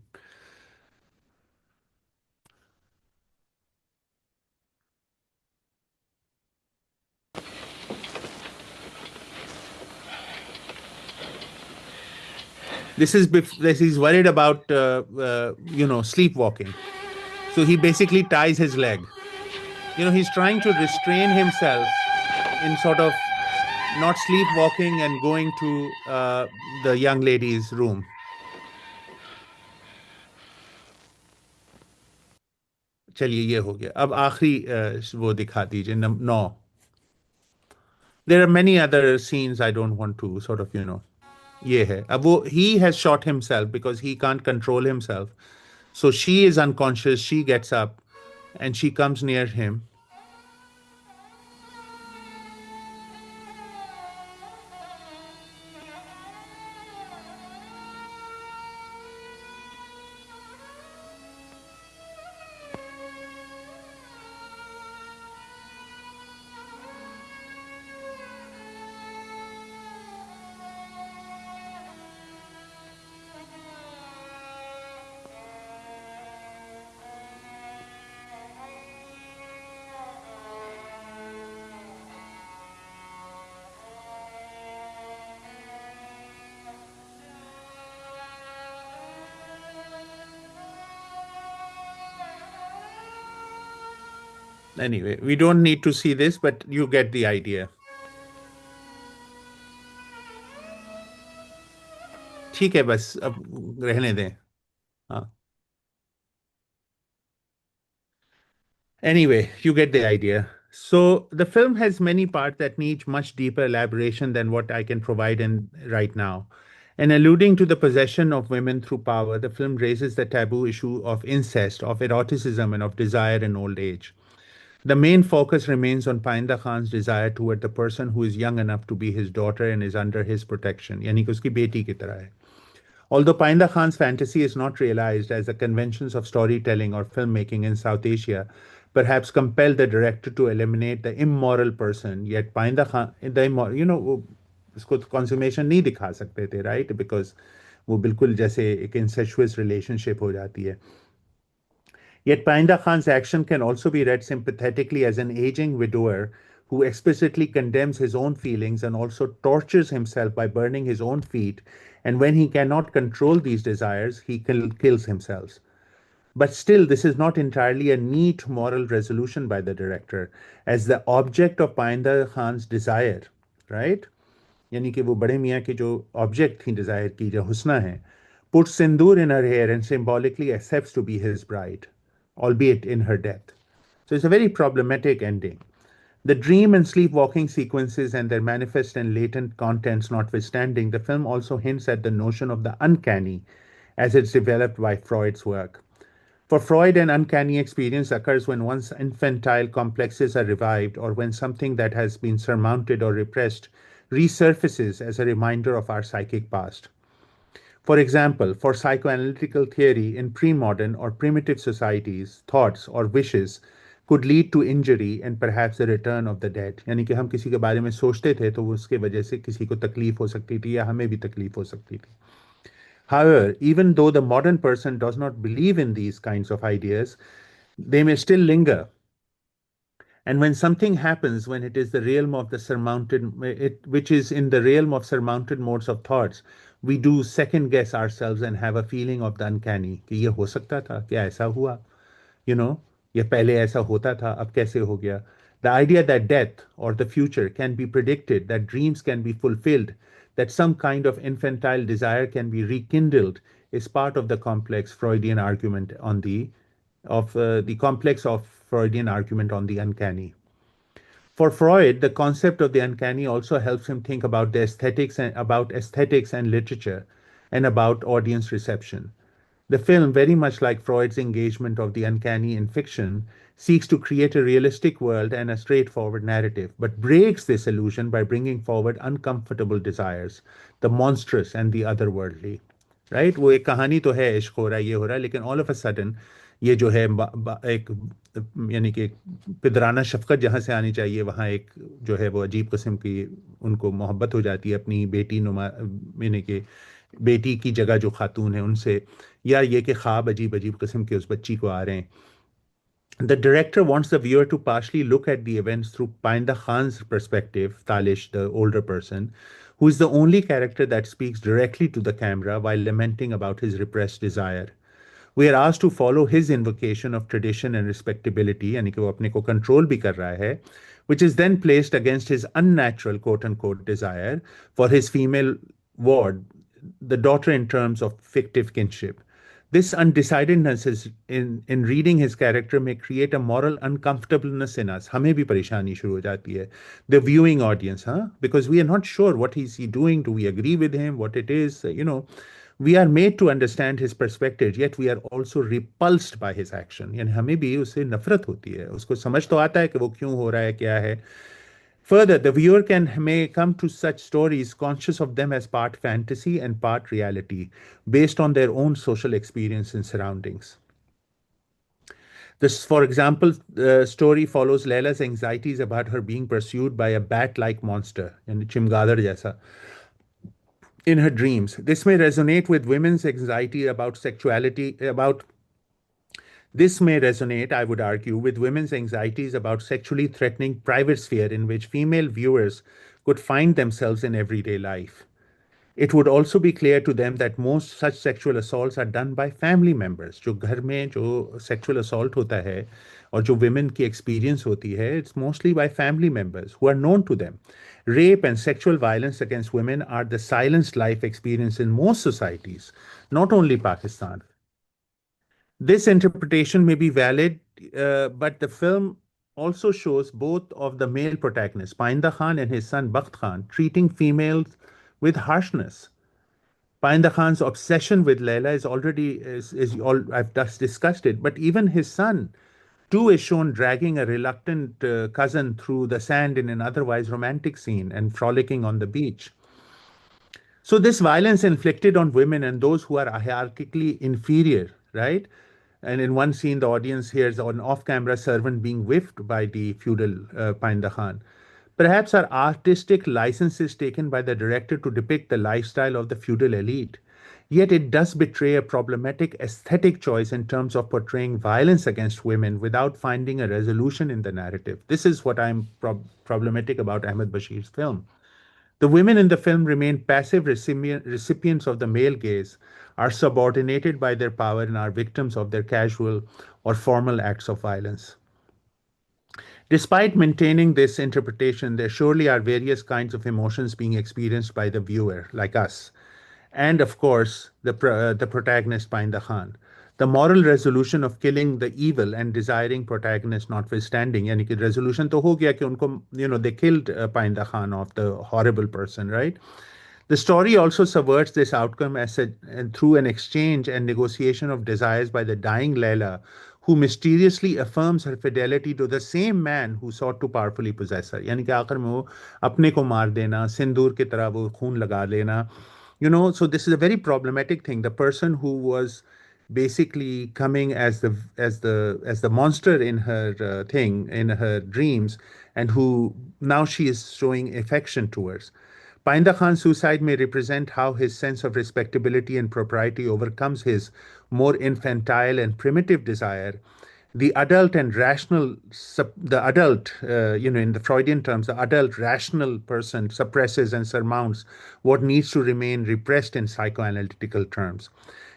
he's worried about sleepwalking. So he basically ties his leg. He's trying to restrain himself in sort of not sleepwalking and going to the young lady's room. चलिए ये हो गया. अब आखिरी वो दिखा दीजिए 9. There are many other scenes I don't want to sort of ये है. अब वो he has shot himself because he can't control himself. So she is unconscious. She gets up and she comes near him. Anyway, we don't need to see this, but you get the idea. ठीक है बस अब रहने दें. हाँ. Anyway, you get the idea. So the film has many parts that need much deeper elaboration than what I can provide in right now. And alluding to the possession of women through power, the film raises the taboo issue of incest, of eroticism, and of desire in old age. The main focus remains on Painda Khan's desire toward the person who is young enough to be his daughter and is under his protection. यानी कि उसकी बेटी की तरह है. Although Painda Khan's fantasy is not realized as the conventions of storytelling or filmmaking in South Asia perhaps compel the director to eliminate the immoral person, yet Painda Khan, वो उसको consummation नहीं दिखा सकते थे, right? Because वो बिल्कुल जैसे एक incestuous relationship हो जाती है. Yet Painda Khan's action can also be read sympathetically as an aging widower who explicitly condemns his own feelings and also tortures himself by burning his own feet. And when he cannot control these desires, he kills himself. But still, this is not entirely a neat moral resolution by the director, as the object of Painda Khan's desire, right? यानी कि वो बड़े मियाँ की जो object थी desire की, जो हुस्ना है, puts sindoor in her hair and symbolically accepts to be his bride, albeit in her death. So it's a very problematic ending. The dream and sleepwalking sequences and their manifest and latent contents notwithstanding, the film also hints at the notion of the uncanny as it's developed by Freud's work. For Freud, an uncanny experience occurs when one's infantile complexes are revived or when something that has been surmounted or repressed resurfaces as a reminder of our psychic past. For example, for psychoanalytical theory in pre-modern or primitive societies, thoughts or wishes could lead to injury and perhaps the return of the dead. यानी कि हम किसी के बारे में सोचते थे तो उसके वजह से किसी को तकलीफ हो सकती थी या हमें भी तकलीफ हो सकती थी. However, even though the modern person does not believe in these kinds of ideas, they may still linger. And when something happens, when it is the realm of the which is in the realm of surmounted modes of thoughts, we do second guess ourselves and have a feeling of the uncanny. कि ये हो सकता था, क्या ऐसा हुआ? You know, ये पहले ऐसा होता था, अब कैसे हो गया? The idea that death or the future can be predicted, that dreams can be fulfilled, that some kind of infantile desire can be rekindled, is part of the complex Freudian argument on the complex of Freudian argument on the uncanny. For Freud, the concept of the uncanny also helps him think about the aesthetics and literature and about audience reception. The film, very much like Freud's engagement of the uncanny in fiction, seeks to create a realistic world and a straightforward narrative, but breaks this illusion by bringing forward uncomfortable desires, the monstrous and the otherworldly. Right? वो एक कहानी तो है, इश्क हो रहा है, ये हो रहा है, लेकिन all of a sudden ये जो है एक यानी कि एक पिदराना शफकत जहाँ से आनी चाहिए वहाँ एक जो है वो अजीब किस्म की उनको मोहब्बत हो जाती है अपनी बेटी नुमा यानी कि बेटी की जगह जो खातून है उनसे, या ये कि ख्वाब अजीब अजीब किस्म के उस बच्ची को आ रहे हैं. The director wants the viewer to partially look at the events through Painda Khan's perspective, Talish, the older person, who is the only character that speaks directly to the camera while lamenting about his repressed desire. We are asked to follow his invocation of tradition and respectability, यानी कि वो अपने को control भी कर रहा है, which is then placed against his unnatural quote-unquote desire for his female ward, the daughter in terms of fictive kinship. This undecidedness in reading his character may create a moral uncomfortableness in us. हमें भी परेशानी शुरू हो जाती है. The viewing audience, huh? Because we are not sure what is he doing. Do we agree with him? What it is? We are made to understand his perspective, yet we are also repulsed by his action. यानी हमें भी उससे नफरत होती है. उसको समझ तो आता है कि वो क्यों हो रहा है, क्या है. Further, the viewer may come to such stories conscious of them as part fantasy and part reality, based on their own social experience and surroundings. This, for example, the story follows Layla's anxieties about her being pursued by a bat-like monster, यानी चिमगादड़ जैसा, in her dreams. This may resonate with women's anxiety about sexuality, This may resonate, I would argue, with women's anxieties about sexually threatening private sphere in which female viewers could find themselves in everyday life. It would also be clear to them that most such sexual assaults are done by family members. जो घर में जो sexual assault होता है और जो women की experience होती है, it's mostly by family members who are known to them. Rape and sexual violence against women are the silenced life experience in most societies, not only Pakistan. This interpretation may be valid, but the film also shows both of the male protagonists, Painda Khan and his son Bakht Khan, treating females with harshness. Painda Khan's obsession with Layla I've just discussed it, but even his son too is shown dragging a reluctant cousin through the sand in an otherwise romantic scene and frolicking on the beach. So this violence inflicted on women and those who are hierarchically inferior, right? And in one scene, the audience hears an off-camera servant being whipped by the feudal Painda Khan. Perhaps are artistic licenses taken by the director to depict the lifestyle of the feudal elite. Yet it does betray a problematic aesthetic choice in terms of portraying violence against women without finding a resolution in the narrative. This is what I'm problematic about Ahmed Bashir's film. The women in the film remain passive recipients of the male gaze, are subordinated by their power, and are victims of their casual or formal acts of violence. Despite maintaining this interpretation, there surely are various kinds of emotions being experienced by the viewer, like us, and of course, the protagonist Painda Khan. The moral resolution of killing the evil and desiring protagonist notwithstanding, यानी कि resolution तो हो गया कि उनको, they killed Painda Khan off, the horrible person, right? The story also subverts this outcome through an exchange and negotiation of desires by the dying Layla, who mysteriously affirms her fidelity to the same man who sought to powerfully possess her. यानी कि आखिर में वो अपने को मार देना, सिंदूर की तरह वो खून लगा लेना, So this is a very problematic thing. The person who was basically coming as the monster in her thing, in her dreams, and who now she is showing affection towards. Painda Khan's suicide may represent how his sense of respectability and propriety overcomes his more infantile and primitive desire. The adult and rational, the adult, in the Freudian terms, the adult rational person suppresses and surmounts what needs to remain repressed in psychoanalytical terms.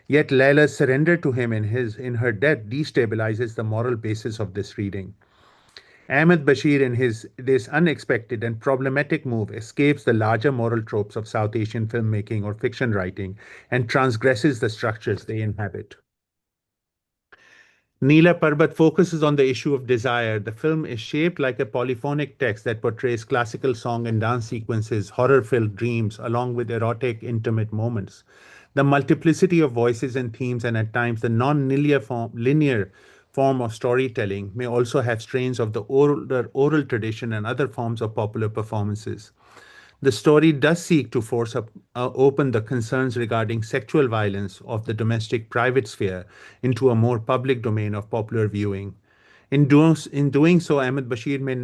Yet Layla's surrender to him in her death destabilizes the moral basis of this reading. Ahmed Bashir, in this unexpected and problematic move, escapes the larger moral tropes of South Asian filmmaking or fiction writing and transgresses the structures they inhabit. Neela Parbat focuses on the issue of desire. The film is shaped like a polyphonic text that portrays classical song and dance sequences, horror-filled dreams, along with erotic, intimate moments. The multiplicity of voices and themes, and at times the linear form of storytelling, may also have strains of the oral tradition and other forms of popular performances. The story does seek to force open the concerns regarding sexual violence of the domestic private sphere into a more public domain of popular viewing. In doing so, Ahmed Bashir may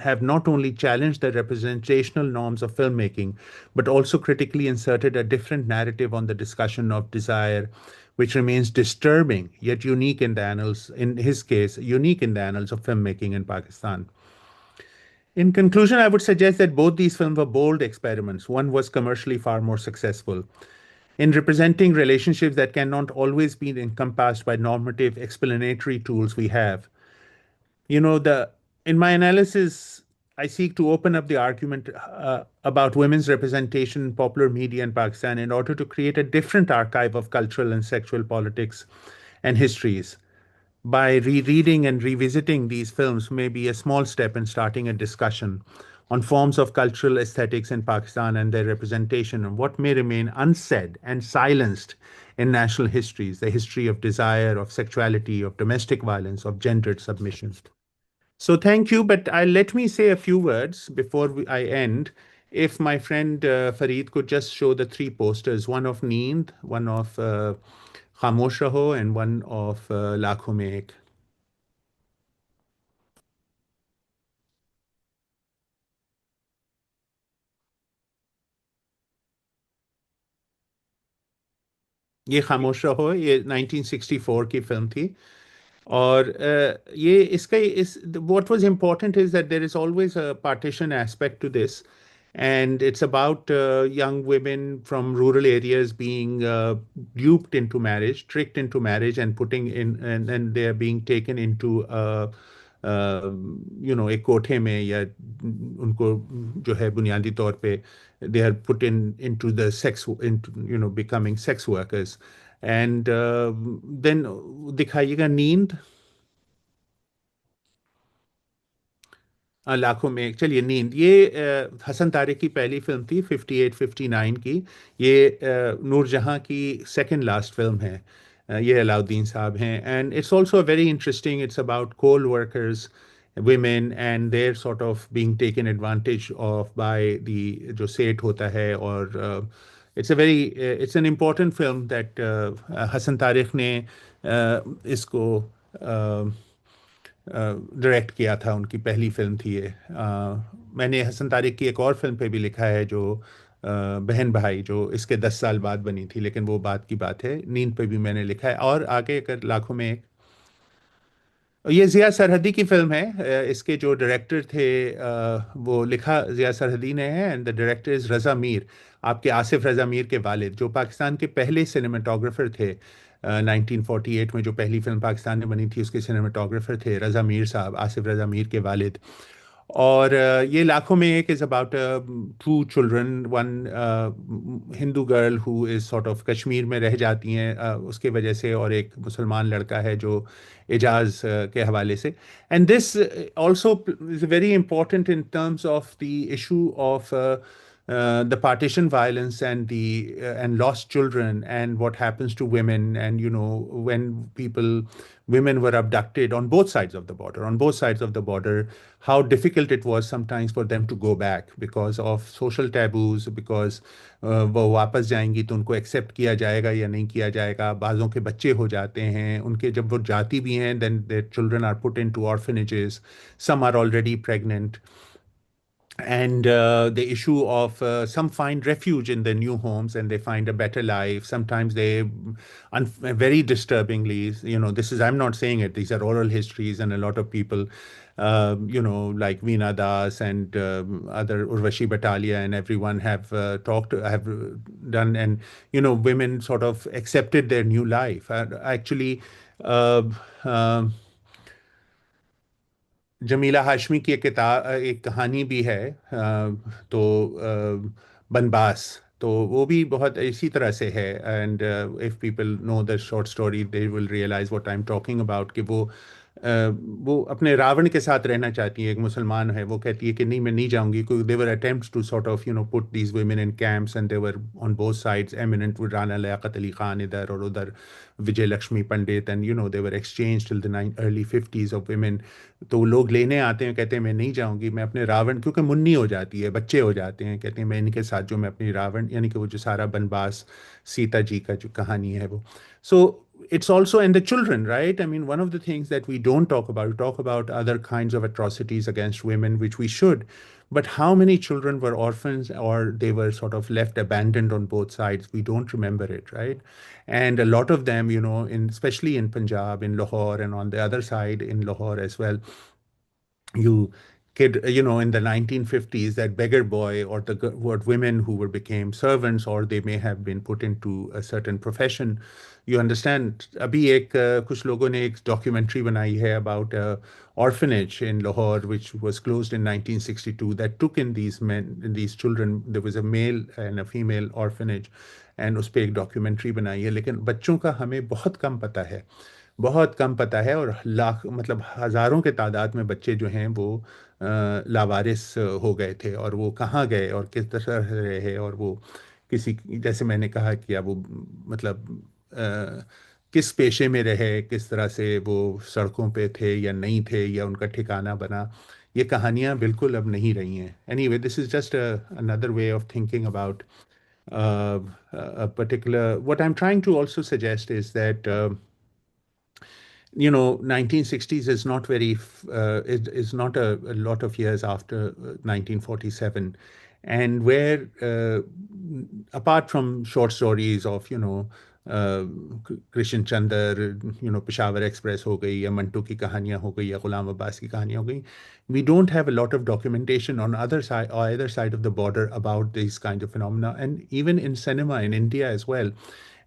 have not only challenged the representational norms of filmmaking, but also critically inserted a different narrative on the discussion of desire, which remains disturbing yet unique in the annals, in his case, unique in the annals of filmmaking in Pakistan. In conclusion, I would suggest that both these films were bold experiments. One was commercially far more successful in representing relationships that cannot always be encompassed by normative explanatory tools we have. In my analysis, I seek to open up the argument about women's representation in popular media in Pakistan in order to create a different archive of cultural and sexual politics and histories. By rereading and revisiting these films may be a small step in starting a discussion on forms of cultural aesthetics in Pakistan and their representation and what may remain unsaid and silenced in national histories, the history of desire, of sexuality, of domestic violence, of gendered submission. So thank you, but let me say a few words before I end. If my friend Fareed could just show the three posters, one of Neend, one of Khamosh Raho, and one of Lakhon Mein Ek. ये खामोश रहो, ये 1964 की film थी. और ये इसका इस what was important is that there is always a partition aspect to this, and it's about young women from rural areas being duped into marriage, tricked into marriage, and putting in, and then they're being taken into एक कोठे में, या उनको जो है बुनियादी तौर पे they are put into the sex, into becoming sex workers. And then दिखाइएगा नींद. लाखों में एक. चलिए नींद, ये हसन तारिक की पहली फिल्म थी 58-59 की. ये नूरजहां की सेकंड लास्ट फिल्म है. ये अलाउद्दीन साहब हैं. And it's also very interesting. It's about coal workers, women, and they're sort of being taken advantage of by the जो सेठ होता है. और it's an important film that Hasan Tariq ने इसको डायरेक्ट किया था. उनकी पहली फिल्म थी ये. मैंने हसन तारिक की एक और फिल्म पे भी लिखा है जो बहन भाई, जो इसके 10 साल बाद बनी थी, लेकिन वो बात की बात है. नींद पे भी मैंने लिखा है. और आगे अगर लाखों में एक, ये ज़िया सरहदी की फिल्म है. इसके जो डायरेक्टर थे वो लिखा ज़िया सरहदी ने है, एंड द डायरेक्टर इज़ रज़ा मीर, आपके आसिफ रज़ा मीर के वालिद, जो पाकिस्तान के पहले सिनेमाटोग्राफर थे. 1948 में जो पहली फिल्म पाकिस्तान में बनी थी, उसके सिनेमाटोग्राफर थे रज़ा मीर साहब, आसिफ रज़ा मीर के वालिद. और ये लाखों में एक is about two children. One Hindu girl who is sort of Kashmir में रह जाती हैं उसके वजह से, और एक मुसलमान लड़का है जो एजाज के हवाले से. And this also is very important in terms of the issue of the partition violence and the and lost children and what happens to women, and when women were abducted on both sides of the border, how difficult it was sometimes for them to go back because of social taboos, because वो वापस जाएंगी तो उनको accept किया जाएगा या नहीं किया जाएगा, बाज़ों के बच्चे हो जाते हैं उनके, जब वो जाती भी हैं then their children are put into orphanages, some are already pregnant, and the issue of some find refuge in their new homes and they find a better life. Sometimes they, very disturbingly, this is, I'm not saying it, these are oral histories, and a lot of people, like Veena Das and other Urvashi Batalia and everyone have have done, and, women sort of accepted their new life. Actually, uh, um Jamila Hashmi की एक कहानी भी है, तो बनबास, तो वो भी बहुत इसी तरह से है, and if people know the short story they will realize what I am talking about, कि वो अपने रावण के साथ रहना चाहती है, एक मुसलमान है, वो कहती है कि नहीं मैं नहीं जाऊंगी, क्योंकि they were attempts to sort of put these women in camps, and they were on both sides eminent, Rana Liaquat Ali Khan इधर और उधर Vijay Lakshmi Pandit, and they were exchange till the early 50s of women. तो लोग लेने आते हैं, कहते हैं मैं नहीं जाऊंगी, मैं अपने रावण, क्योंकि मुन्नी हो जाती है, बच्चे हो जाते हैं, कहते हैं मैं इनके साथ जो मैं अपनी रावण, यानी कि वो जो सारा बनबास सीता जी का जो कहानी है वो, सो it's also in the children, right? I mean, one of the things that we don't talk about, we talk about other kinds of atrocities against women, which we should, but how many children were orphans or they were sort of left abandoned on both sides? We don't remember it, right? And a lot of them, especially in Punjab, in Lahore, and on the other side in Lahore as well, you kid, in the 1950s, that beggar boy, or what women who were became servants, or they may have been put into a certain profession. You understand? अभी कुछ लोगों ने एक documentary बनाई है about a orphanage in Lahore, which was closed in 1962, that took in these men, these children. There was a male and a female orphanage, and उस पे एक documentary बनाई है, लेकिन बच्चों का हमें बहुत कम पता है, बहुत कम पता है, और लाख, मतलब हज़ारों के तादाद में बच्चे जो हैं वो लावारिस हो गए थे, और वो कहाँ गए और किस तरह रहे, और वो किसी, जैसे मैंने कहा कि अब वो, मतलब किस पेशे में रहे, किस तरह से वो सड़कों पे थे या नहीं थे, या उनका ठिकाना बना, ये कहानियाँ बिल्कुल अब नहीं रही हैं। Anyway, this is just another way of thinking about a particular, what I'm trying to also suggest is that 1960s is not very, is not a lot of years after 1947. And where, apart from short stories of, Krishan Chandar, Peshawar Express ho gayi, ya Mantu ki kahaniyan ho gayi, ya Ghulam Abbas ki kahaniyan ho gayi, we don't have a lot of documentation on either side of the border about these kind of phenomena. And even in cinema in India as well,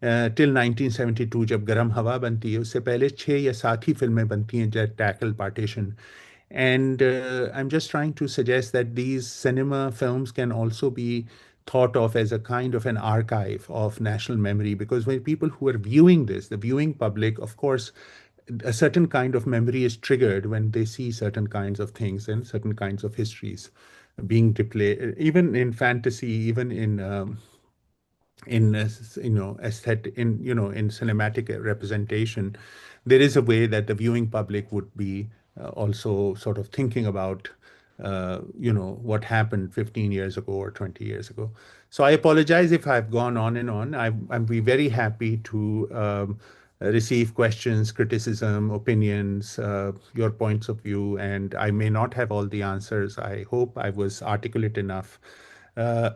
till 1972 जब गरम हवा बनती है, उससे पहले 6 या 7 ही फिल्में बनती हैं that tackle partition, and I'm just trying to suggest that these cinema films can also be thought of as a kind of an archive of national memory, because when people who are viewing this, the viewing public, of course, a certain kind of memory is triggered when they see certain kinds of things and certain kinds of histories being displayed, even in fantasy, even in aesthetic, in cinematic representation. There is a way that the viewing public would be also sort of thinking about what happened 15 years ago or 20 years ago. So I apologize if I've gone on and on. I'd be very happy to receive questions, criticism, opinions, your points of view, and I may not have all the answers. I hope I was articulate enough uh,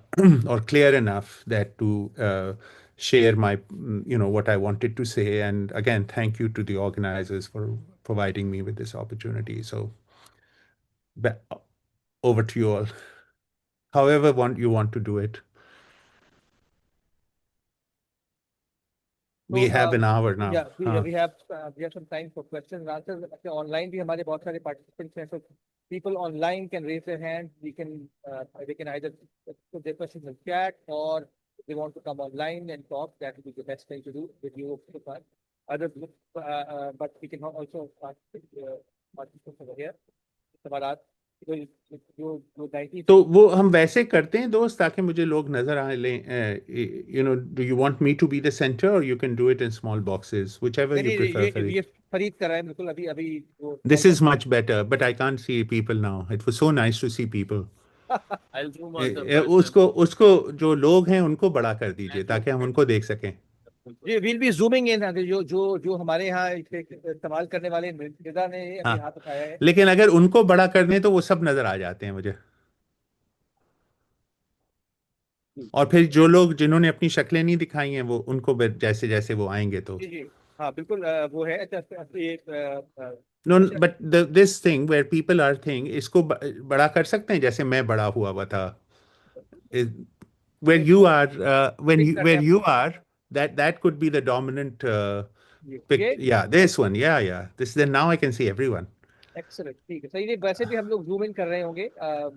or clear enough that to share my, what I wanted to say. And again, thank you to the organizers for providing me with this opportunity. So over to you all. However you want to do it. We So, have an hour now. yeah, we have some time for questions and answers. Okay, online भी हमारे बहुत सारे participants हैं, so people online can raise their hand. They can either put their questions in chat, or if they want to come online and talk, that would be the best thing to do with you so far. But we can also participate over here. Samarat. जो जो 90 तो वो हम वैसे करते हैं दोस्त, ताकि मुझे लोग नजर आ लें। You know, do you want me to be the centre, और you can do it in small boxes, whichever नहीं यू नहीं, प्रेफर, ये फरीद कर रहा है बिल्कुल, अभी अभी वो This call is much better, but I can't see people now. It was so nice to see people. कर I'll zoom on the person. उसको उसको जो लोग हैं उनको बड़ा कर दीजिए, And ताकि हम you उनको देख सकें। जी, विल बी जूमिंग इन। जो हमारे यहाँ इस्तेमाल करने वाले निदा ने अभी हाँ, हाथ उठाया है। लेकिन अगर उनको बड़ा कर दें तो वो सब नजर आ जाते हैं मुझे। और फिर जो लोग जिन्होंने अपनी शक्लें नहीं दिखाई हैं, वो उनको जैसे जैसे वो आएंगे तो। जी जी, हाँ बिल्कुल, वो है। अच्छा, ये नो, अच्छा, but this thing where people are thing, इसको बड़ा कर सकते हैं, जैसे मैं बड़ा हुआ हुआ था। Where ये you are, पिक करते where हैं you are, that could be the dominant ये। pic. Yeah, this one. Yeah, yeah. This, then now I can see everyone. Excellent, ठीक है, सही। नहीं, वैसे भी हम लोग जूम इन कर रहे होंगे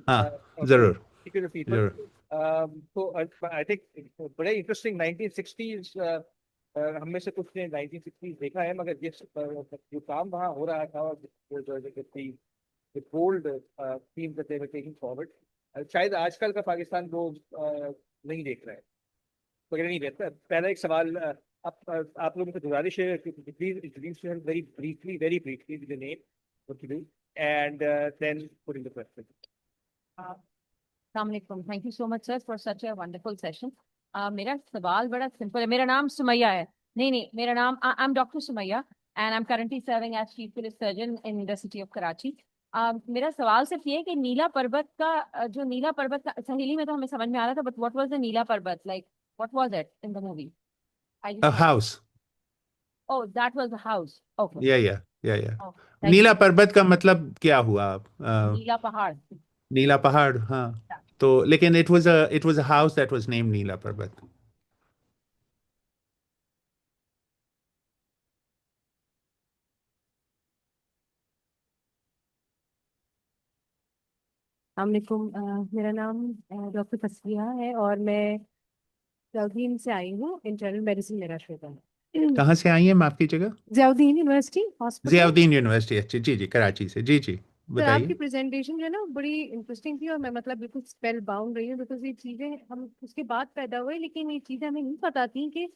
हाँ, जरूर, पीपल। जरूर। तो आई थिंक बड़े इंटरेस्टिंग 1960s, हम में से कुछ ने 1960s देखा है, मगर जिस जो काम वहाँ हो रहा था, और जो bold theme that they were taking forward, शायद आजकल का पाकिस्तान लोग नहीं देख रहे हैं, वगैरह नहीं देखता। पहला एक सवाल, आप लोगों से गुजारिश है कि please introduce yourself very briefly with the name, what you do, and then put in the question. Assalamualaikum. Thank you so much, sir, for such a wonderful session. मेरा सवाल बड़ा सिंपल है। मेरा नाम सुमैया है। नहीं, मेरा नाम I am doctor Sumaiya and I am currently serving as chief police surgeon in the city of Karachi. मेरा सवाल सिर्फ ये है कि नीला पर्वत का जो नीला पर्वत का सहेली में तो हमें समझ में आ रहा था, बट व्हाट वाज द नीला पर्वत, like what was it in the movie? A house. Oh, that was the house. Okay. Yeah, yeah, yeah, yeah. Thank Neela you. पर्वत का मतलब क्या हुआ? नीला पहाड़। नीला पहाड़, हाँ। तो लेकिन it was a house that was named नीला पर्वत। अस्सलामुअलैकुम। मेरा नाम डॉक्टर तस्वीरा है और मैं जयाउद्दीन से आई हूँ। इंटरनल मेडिसिन मेरा शोबा है। कहाँ से आई हैं, माफ कीजिएगा? Ziauddin university hospital. Ziauddin university, अच्छी, जी जी, कराची से। जी जी, सर, आपकी बताइए। प्रेजेंटेशन जो है ना बड़ी इंटरेस्टिंग थी और मैं मतलब बिल्कुल स्पेल बाउंड रही हूँ, बिकॉज ये चीजें हम उसके बाद पैदा हुए, लेकिन ये चीजें हमें नहीं पता थी कि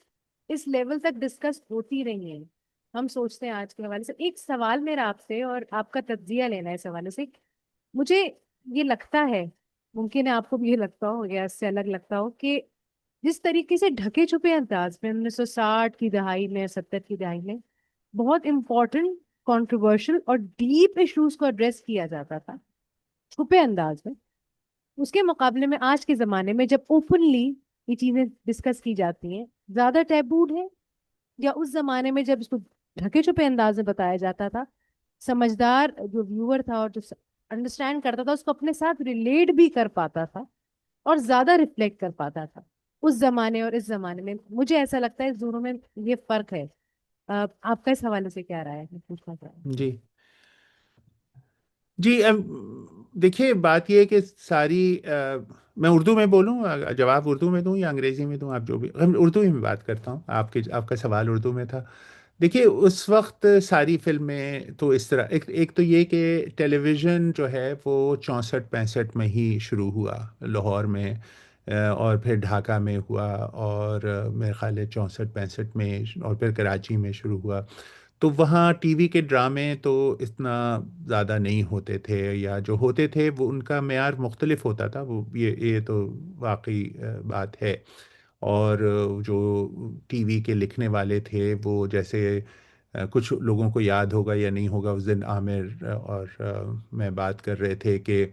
इस लेवल तक डिस्कस होती रही हैं। हम सोचते हैं आज के हवाले से। एक सवाल मेरा आपसे और आपका तज्जिया लेना है इस हवाले से। मुझे ये लगता है, मुमकिन है आपको भी ये लगता हो या इससे अलग लगता हो, कि जिस तरीके से ढके छुपे अंदाज में 1960 की दहाई में, 70 की दहाई में बहुत इंपॉर्टेंट, कंट्रोवर्शियल और डीप इश्यूज को एड्रेस किया जाता था छुपे अंदाज में, उसके मुकाबले में आज के जमाने में जब ओपनली ये चीजें डिस्कस की जाती हैं, ज्यादा टैबूड है? या उस जमाने में जब इसको ढके छुपे अंदाज में बताया जाता था, समझदार जो व्यूअर था और जो अंडरस्टैंड करता था उसको अपने साथ रिलेट भी कर पाता था और ज्यादा रिफ्लेक्ट कर पाता था? उस जमाने और इस जमाने में मुझे ऐसा लगता है इस दोनों में ये फर्क है। आपका इस हवाले से क्या राय है, मैं पूछना चाह रही हूँ। जी जी, देखिए, बात यह है कि सारी मैं उर्दू में बोलूँ, जवाब उर्दू में दूँ या अंग्रेजी में दूँ, आप जो भी, हम उर्दू ही में बात करता हूँ। आपका सवाल उर्दू में था। देखिए, उस वक्त सारी फिल्में तो इस तरह, एक तो ये कि टेलीविज़न जो है वो 64-65 में ही शुरू हुआ लाहौर में, और फिर ढाका में हुआ, और मेरे ख्याल है 64-65 में, और फिर कराची में शुरू हुआ। तो वहाँ टीवी के ड्रामे तो इतना ज़्यादा नहीं होते थे, या जो होते थे वो उनका मेयार मुख्तलिफ होता था, वो ये तो वाकई बात है। और जो टीवी के लिखने वाले थे वो, जैसे कुछ लोगों को याद होगा या नहीं होगा, उस दिन आमिर और मैं बात कर रहे थे कि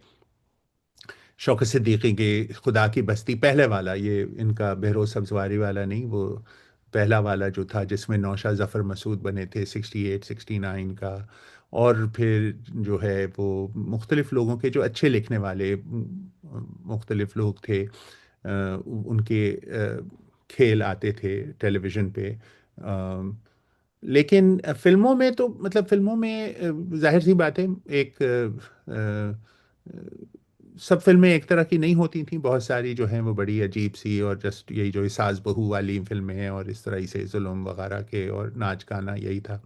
शौकत सिद्दीकी के खुदा की बस्ती, पहले वाला, ये इनका बहरोज सब्जवारी वाला नहीं, वो पहला वाला जो था जिसमें नौशाद ज़फ़र मसूद बने थे, 68-69 का। और फिर जो है वो मुख्तलिफ़ लोगों के जो अच्छे लिखने वाले मुख्तलिफ़ लोग थे, उनके खेल आते थे टेलीविज़न पे। लेकिन फिल्मों में तो, मतलब फिल्मों में जाहिर सी बात है, एक सब फिल्में एक तरह की नहीं होती थी, बहुत सारी जो हैं वो बड़ी अजीब सी, और जस्ट यही जो सास बहू वाली फिल्में हैं, और इस तरह से जुल्म वगैरह के, और नाच गाना यही था।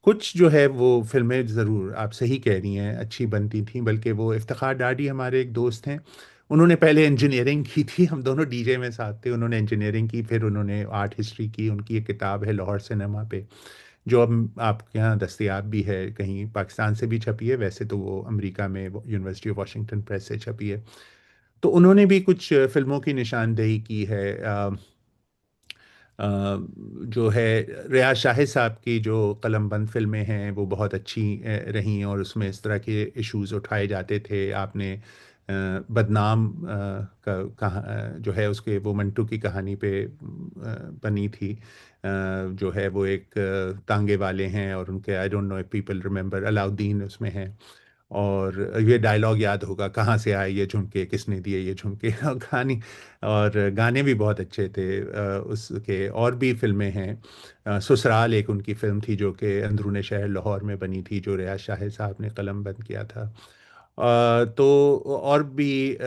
कुछ जो है वो फिल्में ज़रूर आप सही कह रही हैं अच्छी बनती थी, बल्कि वो इफ्तिखार डाडी हमारे एक दोस्त हैं, उन्होंने पहले इंजीनियरिंग की थी, हम दोनों डीजे में साथ थे, उन्होंने इंजीनियरिंग की, फिर उन्होंने आर्ट हिस्ट्री की, उनकी एक किताब है लाहौर सिनेमा पे, जो अब आपके यहाँ दस्तयाब भी है, कहीं पाकिस्तान से भी छपी है, वैसे तो वो अमेरिका में यूनिवर्सिटी ऑफ वाशिंगटन प्रेस से छपी है। तो उन्होंने भी कुछ फिल्मों की निशानदेही की है। जो है रियाज शाहिद साहब की जो कलमबंद फिल्में हैं वो बहुत अच्छी रही, और उसमें इस तरह के इश्यूज उठाए जाते थे। आपने बदनाम जो है उसके वो मंटू की कहानी पे बनी थी, जो है वो एक तांगे वाले हैं और उनके, आई don't know if people remember, Alauddin उसमें हैं, और ये डायलॉग याद होगा, कहाँ से आए ये झुमके, किसने दिए ये झुमके और कहानी, और गाने भी बहुत अच्छे थे उसके। और भी फिल्में हैं, ससुराल एक उनकी फिल्म थी जो कि अंदरूनी शहर लाहौर में बनी थी, जो रियाज शाहिद साहब ने कलमबंद किया था। तो और भी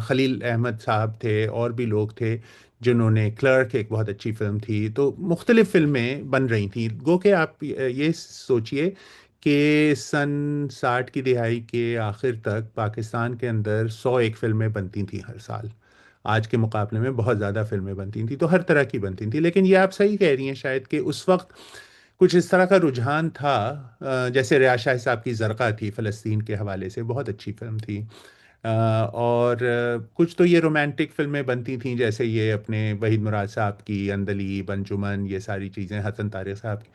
खलील अहमद साहब थे, और भी लोग थे जिन्होंने, क्लर्क एक बहुत अच्छी फिल्म थी, तो मुख्तलिफ फिल्में बन रही थी। गो के आप ये सोचिए कि सन 60 की दिहाई के आखिर तक पाकिस्तान के अंदर 101 फिल्में बनती थी हर साल। आज के मुकाबले में बहुत ज़्यादा फिल्में बनती थी, तो हर तरह की बनती थी। लेकिन ये आप सही कह रही हैं शायद कि उस वक्त कुछ इस तरह का रुझान था। जैसे रियाज शाह साहब की जरका थी, फ़लस्तीन के हवाले से बहुत अच्छी फिल्म थी। और कुछ तो ये रोमांटिक फिल्में बनती थीं, जैसे ये अपने वहीद मुराद साहब की अंदली, अंजुमन, ये सारी चीज़ें, हसन तारिक साहब की।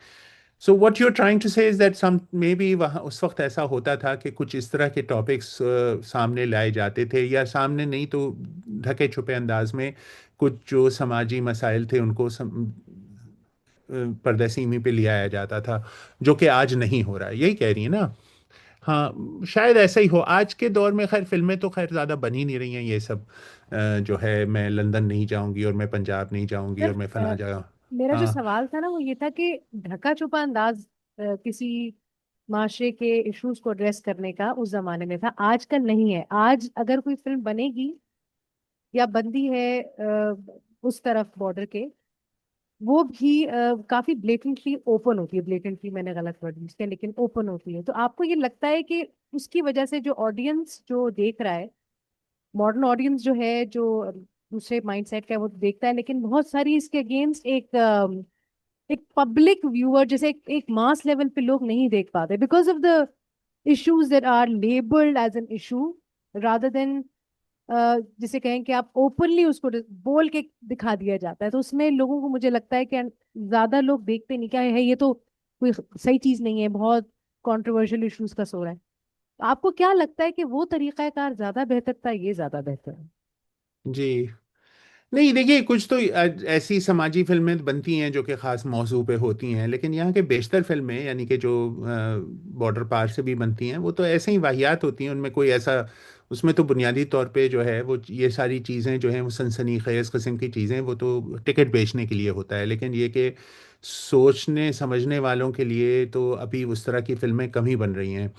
So what you are trying to say is that some may be वहाँ उस वक्त ऐसा होता था कि कुछ इस तरह के टॉपिक्स सामने लाए जाते थे, या सामने नहीं तो ढके छुपे अंदाज में कुछ जो समाजी मसाइल थे उनको पर्दे सीमी पे ले आया जाता था, जो कि आज नहीं हो रहा है। यही कह रही है ना? हाँ, शायद ऐसा ही हो। आज के दौर में खैर फिल्में तो खैर ज़्यादा बन ही नहीं रही हैं, ये सब जो है, मैं लंदन नहीं जाऊंगी और मैं पंजाब नहीं जाऊंगी सर और मैं फना जगह। मेरा जो हाँ सवाल था ना वो ये था कि ढका छुपा अंदाज किसी माशरे के इश्यूज को एड्रेस करने का उस जमाने में था, आजकल नहीं है। आज अगर कोई फिल्म बनेगी या बनती है उस तरफ बॉर्डर के, वो भी काफी ब्लेटेंटली ओपन होती है। ब्लेटेंटली मैंने गलत वर्ड यूज किया, लेकिन ओपन होती है। तो आपको ये लगता है कि उसकी वजह से जो ऑडियंस जो देख रहा है, मॉडर्न ऑडियंस जो है, जो दूसरे माइंडसेट का है, वो देखता है, लेकिन बहुत सारी इसके अगेंस्ट एक पब्लिक व्यूअर जैसे एक मास लेवल पे लोग नहीं देख पाते because of the issues that are labelled as an issue, rather than जिसे कहें कि आप ओपनली उसको बोल के दिखा दिया जाता है। तो उसमें लोगों को, मुझे लगता है कि ज्यादा लोग देखते नहीं, क्या है ये तो कोई सही चीज नहीं है, बहुत कंट्रोवर्शियल इश्यूज का सो रहा है। तो आपको क्या लगता है कि वो तरीकाकार ज्यादा बेहतर था, ये ज्यादा बेहतर है? जी। नहीं देखिए, कुछ तो ऐसी समाजी फिल्में बनती हैं जो कि ख़ास मौजू पे होती हैं, लेकिन यहाँ के बेशतर फिल्में, यानी कि जो बॉर्डर पार से भी बनती हैं, वो तो ऐसे ही वाहियात होती हैं। उनमें कोई ऐसा, उसमें तो बुनियादी तौर पे जो है वो ये सारी चीज़ें जो हैं वो सनसनीखेज किस्म की चीज़ें, वो तो टिकट बेचने के लिए होता है। लेकिन ये कि सोचने समझने वालों के लिए तो अभी उस तरह की फिल्में कम ही बन रही हैं।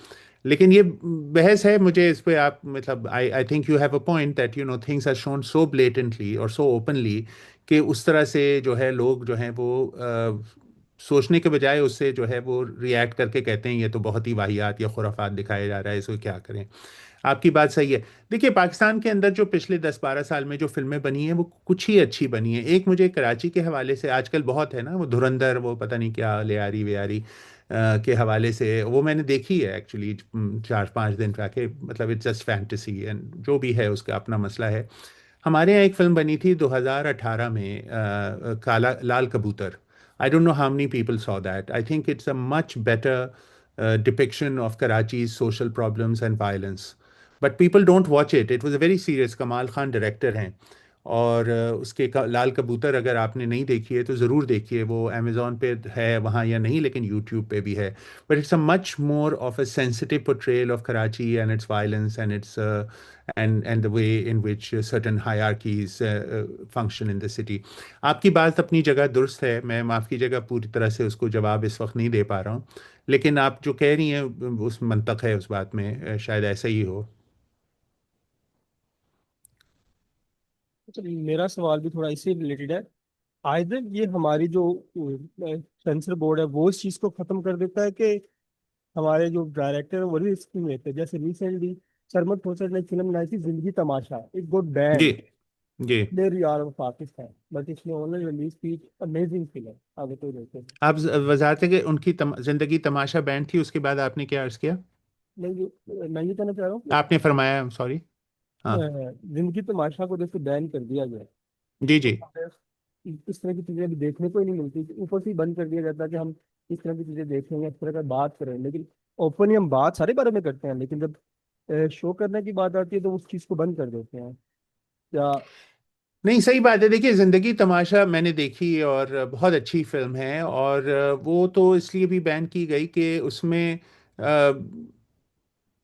लेकिन ये बहस है, मुझे इस पे आप, मतलब I I think you have a point that things are shown so blatantly और सो ओपनली कि उस तरह से जो है लोग जो हैं वो सोचने के बजाय उससे जो है वो रिएक्ट करके कहते हैं ये तो बहुत ही वाहियात या खुराफात दिखाया जा रहा है, इसको क्या करें। आपकी बात सही है। देखिए, पाकिस्तान के अंदर जो पिछले 10-12 साल में जो फिल्में बनी हैं वो कुछ ही अच्छी बनी हैं। एक मुझे कराची के हवाले से आजकल बहुत है ना, वो धुरंधर, वो पता नहीं क्या ले आ रही वे आ रही के हवाले से, वो मैंने देखी है एक्चुअली 4-5 दिन जाके, मतलब इट्स जस्ट फैंटेसी, एंड जो भी है उसका अपना मसला है। हमारे यहाँ एक फिल्म बनी थी 2018 में, काला लाल कबूतर। आई don't know how many people saw that. I think it's a much better depiction of Karachi social problems and violence, but people don't watch it. It was a very serious, कमाल खान डायरेक्टर हैं, और उसके लाल कबूतर अगर आपने नहीं देखी है तो ज़रूर देखिए। वो अमेज़ॉन पे है वहाँ या नहीं, लेकिन यूट्यूब पे भी है। But it's a much more of a sensitive portrayal of Karachi and it's violence and it's and the way in which certain hierarchies function in the city. आपकी बात अपनी जगह दुरुस्त है, मैं माफ़ कीजिएगा पूरी तरह से उसको जवाब इस वक्त नहीं दे पा रहा हूँ, लेकिन आप जो कह रही हैं उस मंतक है उस बात में, शायद ऐसा ही हो। तो मेरा सवाल भी थोड़ा इससे रिलेटेड है। आइदर ये हमारी जो सेंसर बोर्ड है वो इस चीज को खत्म कर देता है कि हमारे जो डायरेक्टर है वो रिस्क नहीं लेते। जैसे रिसेंटली सरमद खोसर ने फिल्म बनाई थी जिंदगी तमाशा, इट गॉट जी बैन जी। देयर यार ऑफ पाकिस्तान, बट इसने ऑनलाइन रिलीज की, अमेजिंग फिल्म। आगे तो देखते हैं। आप वजारत है कि उनकी जिंदगी तमाशा बैंड थी, उसके बाद आपने क्या अर्ज किया? मैं ये कहना चाह रहा हूँ कि आपने फरमाया, सॉरी। हाँ। जिंदगी तमाशा को जैसे बैन कर दिया गया, जी जी। इस तरह की चीजें अभी देखने को ही नहीं मिलती। ऊपर से ही बंद कर दिया जाता है कि हम इस तरह की चीजें देखेंगे, इस तरह का बात करें, लेकिन ओपनली हम बात सारे बारे में करते हैं, लेकिन जब शो करने की बात आती है तो उस चीज को बंद कर देते हैं। या नहीं, सही बात है। देखिए, जिंदगी तमाशा मैंने देखी और बहुत अच्छी फिल्म है, और वो तो इसलिए भी बैन की गई कि उसमें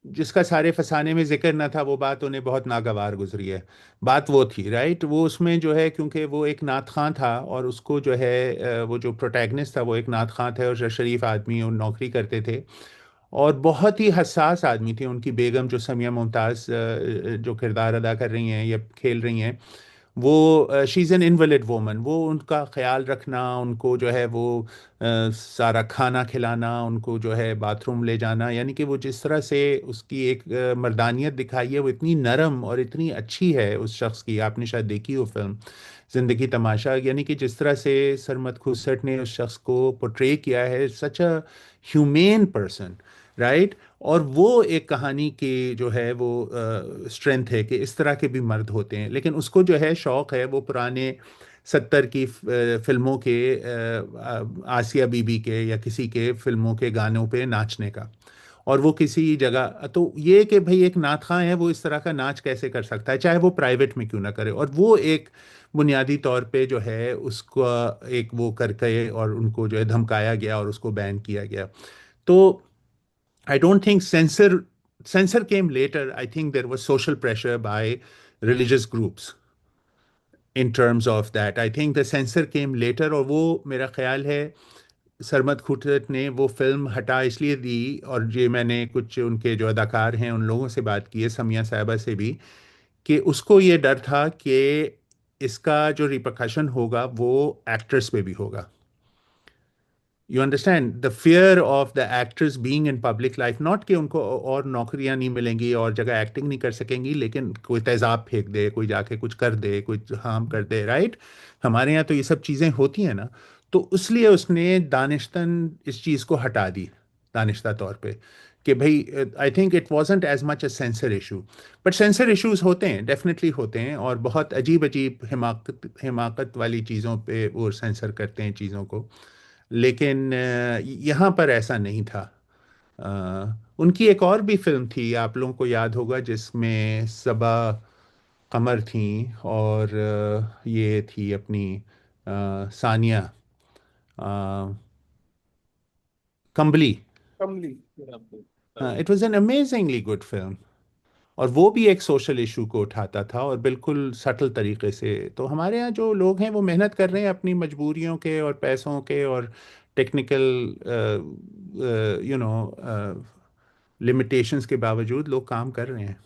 जिसका सारे फसाने में जिक्र न था, वो बात उन्हें बहुत नागवार गुजरी है। बात वो थी, राइट, वो उसमें जो है, क्योंकि वो एक नात खां था और उसको जो है वो जो प्रोटैगनिस्ट था वो एक नात खां थे और शरीफ आदमी और नौकरी करते थे, और बहुत ही हसास आदमी थे। उनकी बेगम जो समिया मुमताज़ जो किरदार अदा कर रही हैं या खेल रही हैं, वो शी इज़ एन इनवलिड वोमन। वो उनका ख्याल रखना, उनको जो है वो सारा खाना खिलाना, उनको जो है बाथरूम ले जाना, यानी कि वो जिस तरह से उसकी एक मर्दानियत दिखाई है, वो इतनी नरम और इतनी अच्छी है उस शख्स की। आपने शायद देखी हो फिल्म जिंदगी तमाशा, यानी कि जिस तरह से सरमद खुसट ने उस शख्स को पोर्ट्रे किया है, सच अ ह्यूमेन पर्सन, राइट। और वो एक कहानी की जो है वो स्ट्रेंथ है कि इस तरह के भी मर्द होते हैं, लेकिन उसको जो है शौक है वो पुराने 70 की फिल्मों के आसिया बीबी के या किसी के फिल्मों के गानों पे नाचने का। और वो किसी जगह तो ये कि भाई एक नात खां है, वो इस तरह का नाच कैसे कर सकता है, चाहे वो प्राइवेट में क्यों ना करे। और वो एक बुनियादी तौर पे जो है उसको एक वो करके और उनको जो है धमकाया गया और उसको बैन किया गया। तो I don't think censor came later. I think there was social pressure by religious groups in terms of that. I think the censor came later, और वो मेरा ख्याल है सरमद खुटरत ने वो फिल्म हटा इसलिए दी। और ये मैंने कुछ उनके जो अदाकार हैं उन लोगों से बात की है, समिया साहिबा से भी, कि उसको ये डर था कि इसका जो रिpercussion होगा वो एक्ट्रेस पे भी होगा। You understand the fear of the actors being in public life, not कि उनको और नौकरियां नहीं मिलेंगी और जगह एक्टिंग नहीं कर सकेंगी, लेकिन कोई तेजाब फेंक दे, कोई जाके कुछ कर दे, कोई हार्म कर दे, राइट। हमारे यहाँ तो ये सब चीज़ें होती हैं ना। तो इसलिए उसने दानिशतन इस चीज़ को हटा दी, दानिशता तौर पे, कि भाई I think it wasn't as much a censor issue. But censor issues होते हैं, डेफिनेटली होते हैं, और बहुत अजीब अजीब हिमाकत हिमाकत वाली चीज़ों पे वो सेंसर करते हैं चीज़ों को। लेकिन यहाँ पर ऐसा नहीं था। उनकी एक और भी फिल्म थी, आप लोगों को याद होगा, जिसमें सबा कमर थी और ये थी अपनी सानिया कंबली। कमली। It was an amazingly good film, और वो भी एक सोशल इशू को उठाता था और बिल्कुल सटल तरीके से। तो हमारे यहाँ जो लोग हैं वो मेहनत कर रहे हैं अपनी मजबूरियों के और पैसों के और टेक्निकल नो लिमिटेशंस के बावजूद लोग काम कर रहे हैं।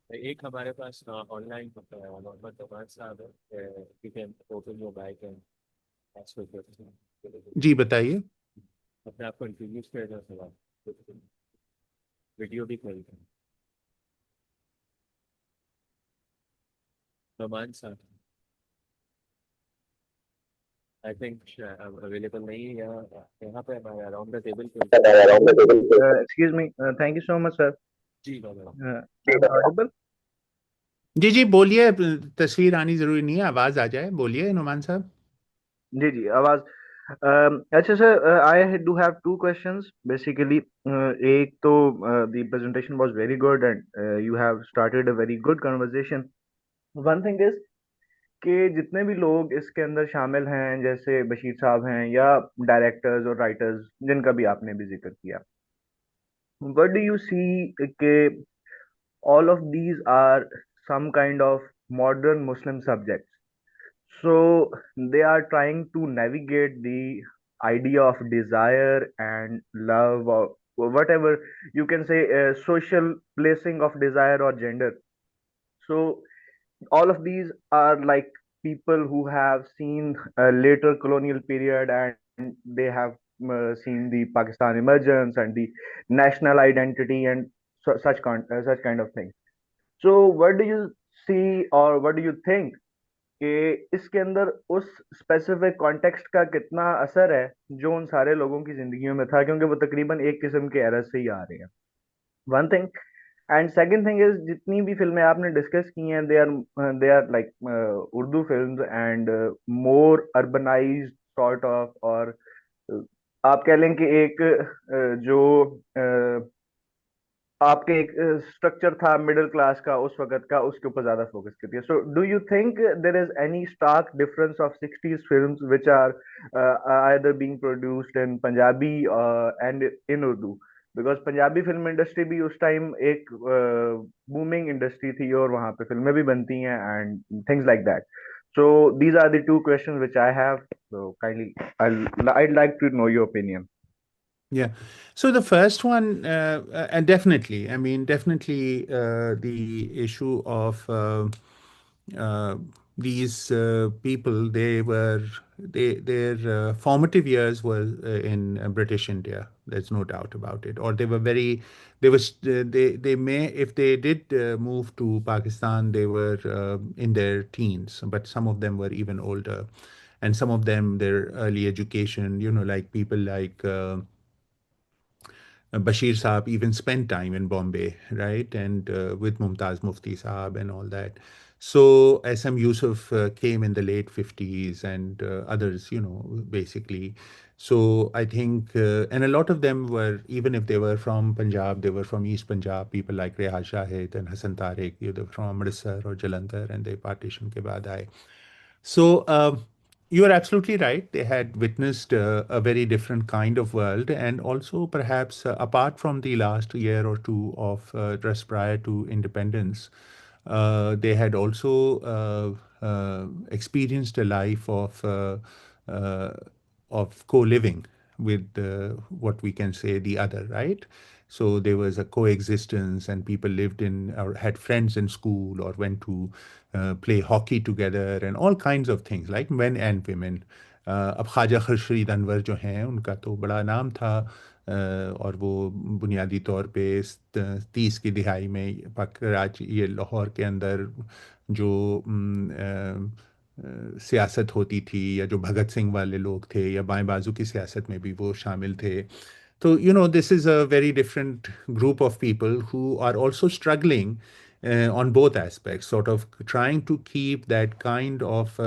एक हमारे पास ऑनलाइन होता है मोहम्मद जमान साहब है, you can open your mic and ask your question. जी बताइए। अपने आप को इंट्रोड्यूस कर दो, सवाल वीडियो भी खोल कर। नमान साहब आई थिंक अवेलेबल नहीं है यहाँ यहाँ पे हमारे अराउंड द टेबल पे। Excuse me. Thank you so much, sir. जी बाबा। I'm audible? जी जी बोलिए, तस्वीर आनी जरूरी नहीं है, आवाज आ जाए, बोलिए नुमान साहब। जी जी आवाज। अच्छा sir, I do have two questions basically. एक तो the presentation was very good and you have started a very good conversation. One thing is कि जितने भी लोग इसके अंदर शामिल हैं, जैसे बशीर साहब हैं या डायरेक्टर्स और राइटर्स जिनका भी आपने भी जिक्र किया, what do you see कि all of these are some kind of modern Muslim subjects. So they are trying to navigate the idea of desire and love, or whatever you can say, social placing of desire or gender. So all of these are like people who have seen a later colonial period, and they have seen the Pakistan emergence and the national identity and such kind of things. So what do you see, or what do you think कि इसके अंदर उस specific context का कितना असर है जो उन सारे लोगों की जिंदगियों में था, क्योंकि वो तकरीबन एक किस्म के एरर से ही आ रहे हैं, one thing. And second thing is, जितनी भी फिल्में आपने डिस्कस की हैं, they are like Urdu films and more urbanised sort of, और आप कह लें कि एक जो आपके एक स्ट्रक्चर था मिडिल क्लास का उस वक्त का, उसके ऊपर ज्यादा फोकस करती है। So do you think there is any stark difference of 60s films which are either being produced in Punjabi and in Urdu? Because Punjabi film industry भी उस टाइम एक बूमिंग इंडस्ट्री थी और वहां पे फिल्में भी बनती हैं and things like that. So these are the two questions which I have. So kindly, I'd like to know your opinion. Yeah. So the first one, and definitely, I mean, definitely, the issue of these people, their formative years were in British India. There's no doubt about it. Or they were they may, if they did move to Pakistan, they were in their teens, but some of them were even older, and some of them, their early education, like people like Bashir Saab even spent time in Bombay, right? And with Mumtaz Mufti Saab and all that. So S.M. Yusuf came in the late 50s, and others, basically. So I think, and a lot of them were, even if they were from Punjab, they were from East Punjab, people like Rehaz Shahid and Hassan Tariq, they were from Amritsar or Jalandhar, and they partition ke baad aaye. So you are absolutely right. They had witnessed a very different kind of world, and also perhaps apart from the last year or two of just prior to independence, they had also experienced a life uh, of co-living with what we can say the other, right? So there was a coexistence, and people lived in or had friends in school or went to play hockey together and all kinds of things, like men and women. अब ख्वाजा खुर्शीद अनवर जो हैं, उनका तो बड़ा नाम था, और वो बुनियादी तौर पे 30 की दिहाई में कराची, ये लाहौर के अंदर जो सियासत होती थी, या जो भगत सिंह वाले लोग थे, या बाएं बाजू की सियासत में भी वो शामिल थे। So, this is a very different group of people who are also struggling on both aspects, sort of trying to keep that kind of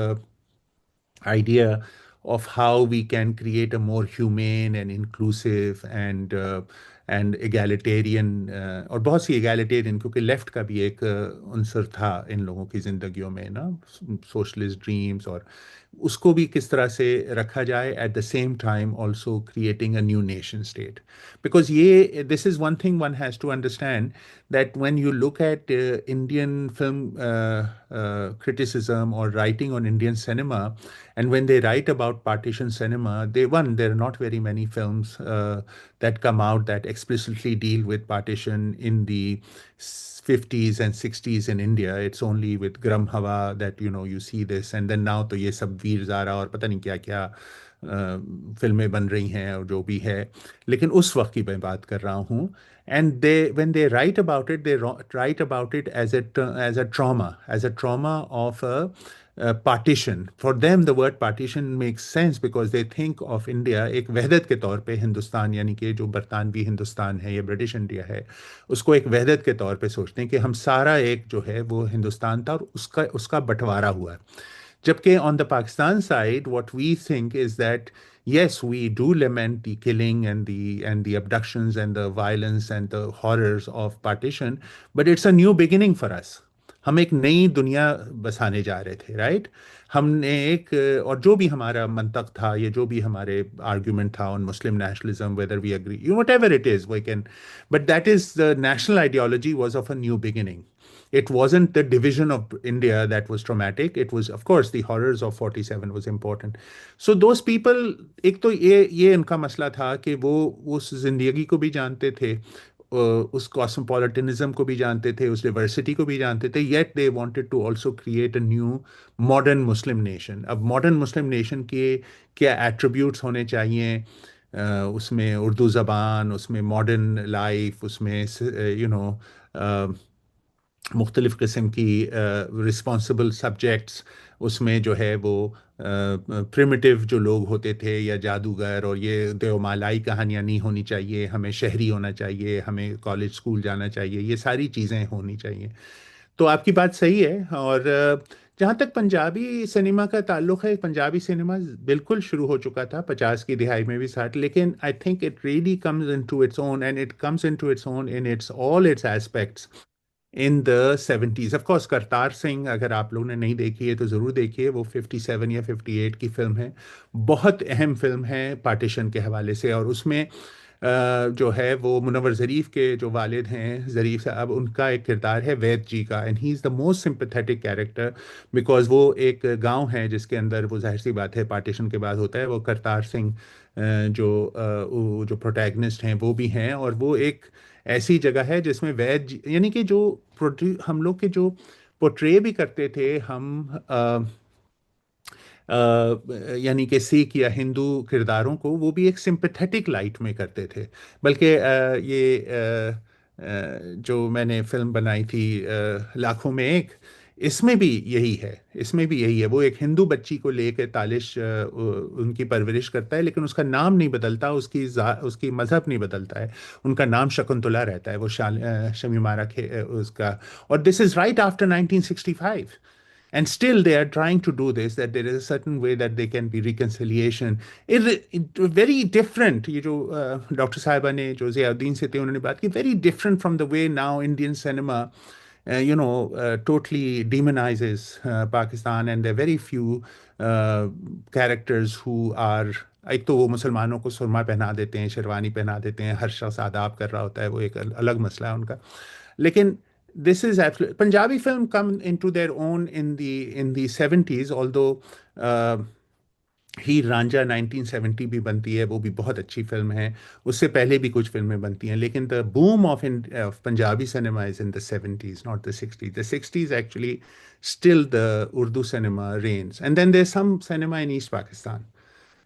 idea of how we can create a more humane and inclusive and egalitarian, और बहुत सी egalitarian, क्योंकि left का भी एक अंसर था इन लोगों की जिंदगियों में ना, सोशलिस्ट ड्रीम्स, और उसको भी किस तरह से रखा जाए, at the same time also creating a new nation state. Because this is one thing one has to understand, that when you look at Indian film criticism or writing on Indian cinema, and when they write about partition cinema, there are not very many films that come out that explicitly deal with partition in the 50s and 60s in India. It's only with Gram Hawa that you see this, and then now तो ये सब वीर ज़ारा और पता नहीं क्या क्या फिल्में बन रही हैं और जो भी है, लेकिन उस वक्त की मैं बात कर रहा हूँ। And when they write about it, they write about it as a trauma of a partition. For them, the word partition makes sense because they think of India एक वहदत के तौर पे, हिंदुस्तान यानी कि जो बरतानवी हिंदुस्तान है या ब्रिटिश इंडिया है, उसको एक वहदत के तौर पे सोचते हैं कि हम सारा एक जो है वो हिंदुस्तान था और उसका बंटवारा हुआ है। जबकि on the Pakistan side, what we think is that yes, we do lament the killing and the abductions and the violence and the horrors of partition, but it's a new beginning for us. हम एक नई दुनिया बसाने जा रहे थे, right? हमने एक, और जो भी हमारा मंतक था, ये जो भी हमारे आर्ग्यूमेंट था on Muslim nationalism, whether we agree, whatever it is, we can, but that is the national ideology was of a new beginning. It wasn't the division of India that was traumatic. It was, of course, the horrors of 47 was important. So those people, एक तो ये इनका मसला था कि वो उस जिंदगी को भी जानते थे, उस कॉस्मोपॉलिटनिज्म को भी जानते थे, उस डाइवर्सिटी को भी जानते थे, yet they wanted to also create a new modern Muslim nation. अब मॉडर्न मुस्लिम नेशन के क्या एट्रीब्यूट्स होने चाहिए, उसमें उर्दू ज़बान, उसमें मॉडर्न लाइफ, उसमें यू नो मुख्तलिफ़ किस्म की रिस्पॉन्सिबल सब्जेक्ट्स, उसमें जो है वो प्रिमिटिव जो लोग होते थे या जादूगर और ये देवमालाई कहानियाँ नहीं होनी चाहिए, हमें शहरी होना चाहिए, हमें कॉलेज स्कूल जाना चाहिए, ये सारी चीज़ें होनी चाहिए। तो आपकी बात सही है। और जहाँ तक पंजाबी सिनेमा का ताल्लुक है, पंजाबी सिनेमा बिल्कुल शुरू हो चुका था 50 की दिहाई में भी, 60, लेकिन आई think it really comes into its own, and it comes into its own in its all it's aspects in the 70s। Of course Kartar Singh अगर आप लोगों ने नहीं देखी है तो ज़रूर देखिए, वो 57 या 58 की फिल्म है, बहुत अहम फिल्म है पार्टीशन के हवाले से। और उसमें जो है वो मुनव्वर ज़रीफ के जो वालिद हैं ज़रीफ साहब, उनका एक किरदार है वैद जी का, and he is the most sympathetic character, because वो एक गांव है जिसके अंदर, वो जाहिर सी बात है पार्टीशन के बाद होता है, वो करतार सिंह जो प्रोटैगनिस्ट हैं वो भी हैं, और वो एक ऐसी जगह है जिसमें यानी कि जो हम लोग के जो पोर्ट्रे भी करते थे हम, यानी कि सिख या हिंदू किरदारों को, वो भी एक सिंपैथेटिक लाइट में करते थे। बल्कि जो मैंने फिल्म बनाई थी लाखों में एक, इसमें भी यही है, इसमें भी यही है। वो एक हिंदू बच्ची को लेकर तालिश उनकी परवरिश करता है, लेकिन उसका नाम नहीं बदलता, उसकी मजहब नहीं बदलता है, उनका नाम शकुंतला रहता है, वो शमीमारा उसका। और this is right after 1965, and still they are trying to do this, that there is a certain way that they can be reconciliation. Very different, ये जो डॉक्टर साहिबा ने जो ज़ियाउद्दीन से थे उन्होंने बात की, very different from the way now Indian cinema totally demonizes Pakistan, and there are very few characters who are, एक तो वो मुसलमानों को सुरमा पहना देते हैं, शेरवानी पहना देते हैं, हर शख्स आदाब कर रहा होता है, वो एक अलग मसला है उनका। लेकिन this is absolutely, Punjabi film come into their own in the 70s, although हीर रांझा 1970 भी बनती है, वो भी बहुत अच्छी फिल्म है, उससे पहले भी कुछ फिल्में बनती हैं, लेकिन the boom of Punjabi cinema is in the 70s, not the 60s। The 60s actually still the Urdu cinema reigns, and then there's some cinema in East Pakistan.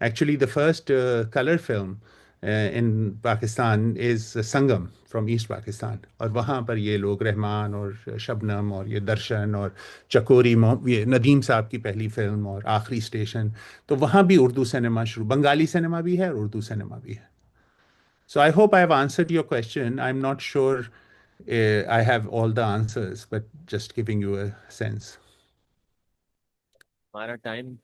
Actually, the first color film in Pakistan is Sangam from East Pakistan. और वहाँ पर ये लोग रहमान और शबनम और ये दर्शन और चकोरी, ये नदीम साहब की पहली फिल्म, और आखिरी स्टेशन, तो वहाँ भी उर्दू सिनेमा शुरू, बंगाली सिनेमा भी है और उर्दू सिनेमा भी है। So I hope I have answered your question. I'm not sure I have all the answers, but just giving you a sense. हमारा टाइम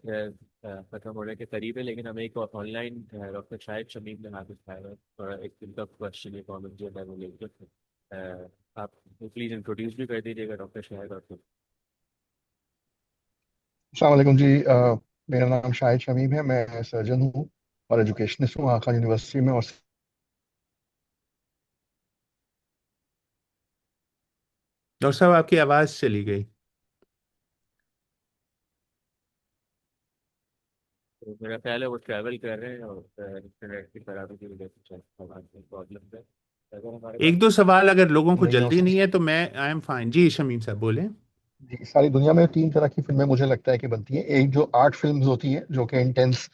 खत्म होने के करीब है, लेकिन हमें एक ऑनलाइन डॉक्टर शाहिद शमीम ने हाथ उठाया है और एक उनका क्वेश्चन या कमेंट जो है वो लेकर आप प्लीज इंट्रोड्यूस भी कर दीजिएगा डॉक्टर शाहिद आपको। अस्सलाम वालेकुम जी। मेरा नाम शाहिद शमीम है, मैं सर्जन हूँ और एजुकेशनिस्ट हूँ आखा यूनिवर्सिटी में। और डॉक्टर साहब आपकी आवाज़ चली गई। तो मेरा ख्याल है वो ट्रैवल कर रहे हैं और इंटरनेट की खराबी की वजह से प्रॉब्लम है। अगर हमारे एक पास दो सवाल अगर लोगों को नहीं हो जल्दी सकती नहीं है तो मैं, आई एम फाइन जी। शमीम साहब बोले। जी। सारी दुनिया में तीन तरह की फिल्में मुझे लगता है कि बनती हैं। एक जो आर्ट फिल्म्स होती हैं जो कि इंटेंस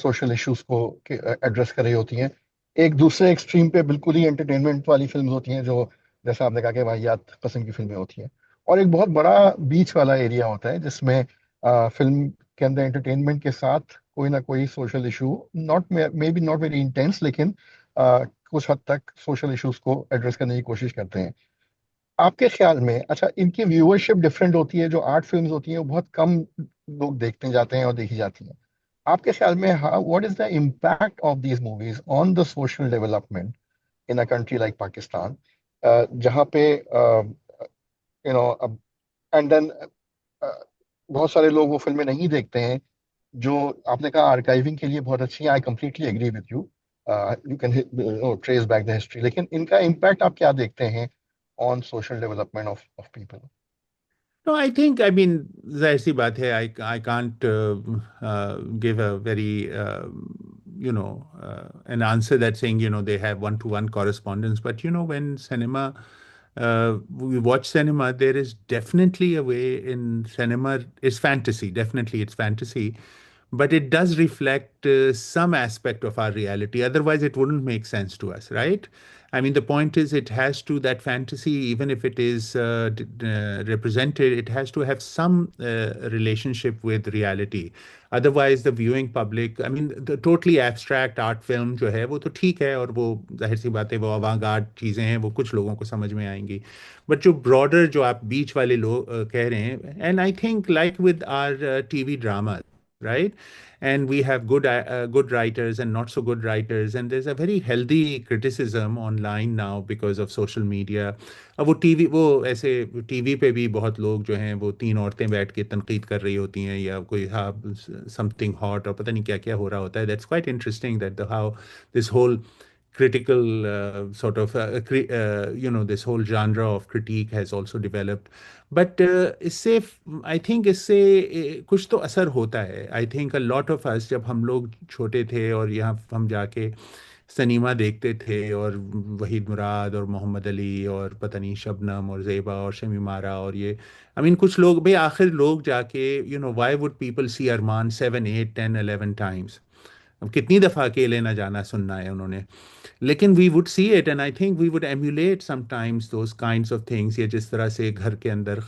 सोशल इश्यूज को एड्रेस कर रही होती हैं। एक दूसरे एक्सट्रीम पे बिल्कुल ही एंटरटेनमेंट वाली फिल्म्स होती हैं जो, जैसा आपने कहा कि वाहियात किस्म की फिल्में होती हैं। और एक बहुत बड़ा बीच वाला एरिया होता है जिसमें फिल्म के अंदर एंटरटेनमेंट के साथ कोई ना कोई social issue, not may be not very intense, लेकिन कुछ हद तक सोशल इश्यूज को एड्रेस करने की कोशिश करते हैं। आपके ख्याल में, अच्छा, इनकी व्यूअरशिप डिफरेंट होती है, जो आर्ट फिल्म्स होती हैं वो बहुत कम लोग देखते जाते हैं और देखी जाती हैं। आपके ख्याल में what is the impact of these movies on the social development in a country like Pakistan, जहाँ पे यू नो एंड देन बहुत सारे लोग वो फिल्में नहीं देखते हैं जो आपने कहा आर्काइविंग के लिए बहुत अच्छी है। I completely agree with you, you can trace back the history, लेकिन इनका इम्पैक्ट आप क्या देखते हैं on social development of people? No, I think, I mean, जाहिर सी बात है, I can't give a very an answer that saying, they have one-to-one correspondence. But, when we watch cinema, there is definitely a way in cinema, it's fantasy, definitely it's fantasy, but it does reflect some aspect of our reality. Otherwise, it wouldn't make sense to us, right? I mean, the point is, it has to, that fantasy, even if it is represented, it has to have some relationship with reality. Otherwise, the viewing public, I mean, the totally abstract art film जो है वो तो ठीक है, और वो जाहिर सी बात है, वो avant-garde चीज़ें हैं, वो कुछ लोगों को समझ में आएंगी. बट जो ब्रॉडर, जो आप बीच वाले लोग कह रहे हैं, and I think like with our TV drama, right? And we have good writers and not so good writers, and there's a very healthy criticism online now because of social media. अब वो ऐसे TV पे भी बहुत लोग जो हैं वो तीन औरतें बैठ के तनकीद कर रही होती हैं, या कोई समथिंग हॉट और पता नहीं क्या क्या हो रहा होता है. That's quite interesting that how this whole critical this whole genre of critique has also developed. But इससे I think इससे कुछ तो असर होता है. I think a lot of us, जब हम लोग छोटे थे और यहाँ हम जाके सिनेमा देखते थे, और वहीद मुराद और मोहम्मद अली और पता नहीं शबनम और ज़ेबा और शमी मारा और ये, I mean कुछ लोग भाई, आखिर लोग जाके why would people see Armaan 7, 8, 10, 11 times? अब कितनी दफ़ा अकेले ना जाना सुनना है उन्होंने, लेकिन we would see it and I think we would emulate sometimes those kinds of things. ये जिस तरह से घर के अंदर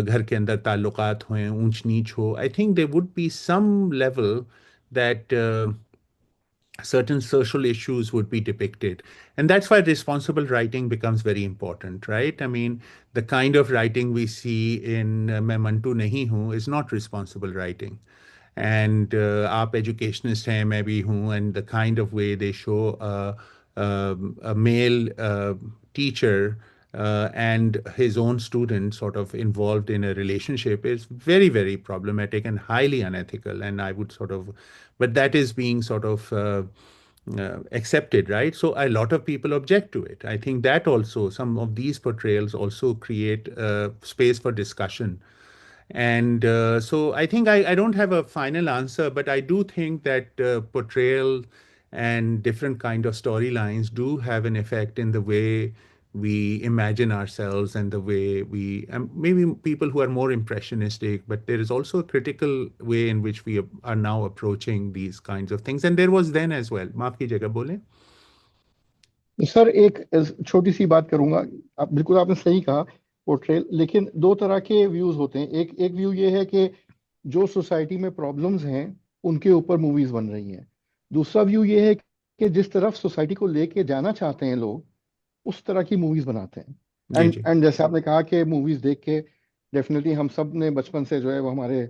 घर के अंदर ताल्लुकात हुए, ऊंच नीच हो, I think there would be some level that certain social issues would be depicted. And that's why responsible writing becomes very important, right? I mean, the kind of writing we see in मैं मंटू नहीं हूँ is not responsible writing. And आप educationist हैं, मैं भी हूँ, and the kind of way they show a male teacher and his own student sort of involved in a relationship is very, very problematic and highly unethical. And I would but that is being sort of accepted, right? So a lot of people object to it. I think that also, some of these portrayals also create space for discussion. And so I think I don't have a final answer, but I do think that portrayal and different kind of storylines do have an effect in the way we imagine ourselves and the way we, maybe people who are more impressionistic, but there is also a critical way in which we are now approaching these kinds of things. And there was then as well. माफ कीजिएगा, बोले. Sir एक छोटी सी बात करूंगा. बिल्कुल आपने सही कहा पोर्ट्रेल, लेकिन दो तरह के व्यूज होते हैं. एक व्यू ये है कि जो सोसाइटी में प्रॉब्लम्स हैं उनके ऊपर मूवीज बन रही हैं. दूसरा व्यू ये है कि जिस तरफ सोसाइटी को लेके जाना चाहते हैं लोग, उस तरह की मूवीज बनाते हैं. एंड जैसे आपने कहा कि मूवीज देख के डेफिनेटली हम सब ने बचपन से जो है वो हमारे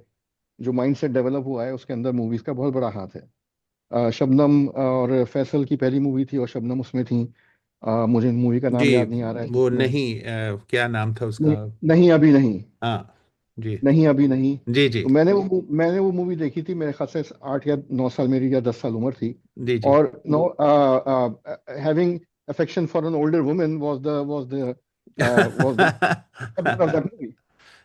जो माइंडसेट डेवलप हुआ है उसके अंदर मूवीज का बहुत बड़ा हाथ है. शबनम और फैसल की पहली मूवी थी और शबनम उसमें थी. मुझे मूवी का नाम याद नहीं आ रहा है. वो नहीं, क्या नाम था उसका? नहीं अभी नहीं. हाँ जी. नहीं अभी नहीं. जी जी. तो मैंने वो मूवी देखी थी. मेरे ख्याल से 8 या 9 साल, मेरी या 10 साल उम्र थी. जी जी. और having affection for an older woman was the of that movie.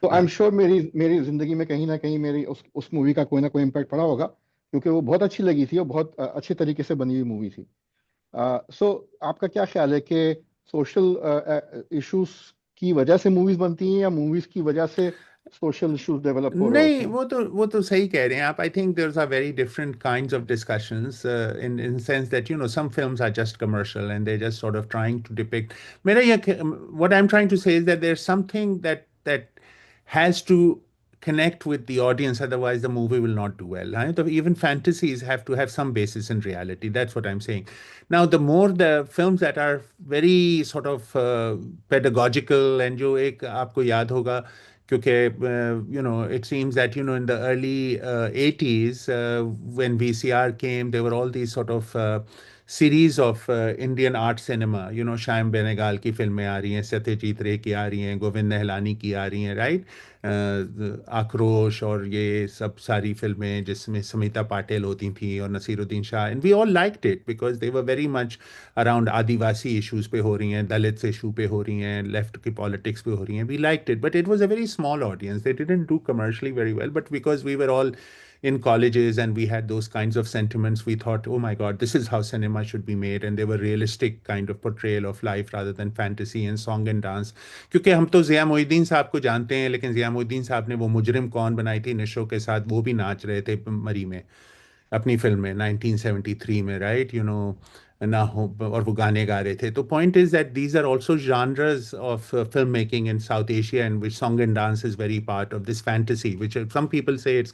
तो I'm sure मेरी जिंदगी में कहीं ना कहीं मेरी उस मूवी का कोई ना कोई इम्पैक्ट पड़ा होगा, क्योंकि वो बहुत अच्छी लगी थी और बहुत अच्छे तरीके से बनी हुई मूवी थी. सो आपका क्या ख्याल है कि सोशल इश्यूज की वजह से मूवीज बनती हैं या मूवीज की वजह से social issues develop हो रहे नहीं, वो तो सही कह रहे हैं आप. I think there's a very different kinds of discussions in the sense that some films are just commercial and they're just sort of trying to depict. What I'm trying to say is that there's something that has to connect with the audience, otherwise the movie will not do well. Right? Even fantasies have to have some basis in reality. That's what I'm saying. Now, the more the films that are very sort of pedagogical, and जो एक आपको याद होगा, क्योंकि it seems that in the early 80s when VCR came, there were all these sort of series of Indian art cinema. Shyam Benegal की फिल्में आ रही हैं, सत्यजीत रे की आ रही हैं, गोविंद नहलानी की आ रही हैं, राइट? आक्रोश और ये सब सारी फिल्में जिसमें समिता पाटिल होती थी और Naseeruddin Shah, and we all liked it because they were very much around adivasi issues पे हो रही हैं, दलित इशू पे हो रही हैं, लेफ्ट की पॉलिटिक्स पे हो रही हैं. We liked it, but it was a very small audience. They didn't do commercially very well, but because we were all in colleges and we had those kinds of sentiments, we thought, oh my God, this is how cinema should be made. And they were realistic kind of portrayal of life rather than fantasy and song and dance. क्योंकि हम तो ज़िया मोहिद्दीन साहब को जानते हैं, लेकिन ज़िया मोहिद्दीन साहब ने वो मुजरिम कौन बनाई थी निशो के साथ, वो भी नाच रहे थे मरी में अपनी फिल्म में 1973 में, राइट, यू नो, ना हो, और वो गाने गा रहे थे. तो point is that these are also genres of film making in South Asia and which song and dance is very part of this fantasy, which some people say it's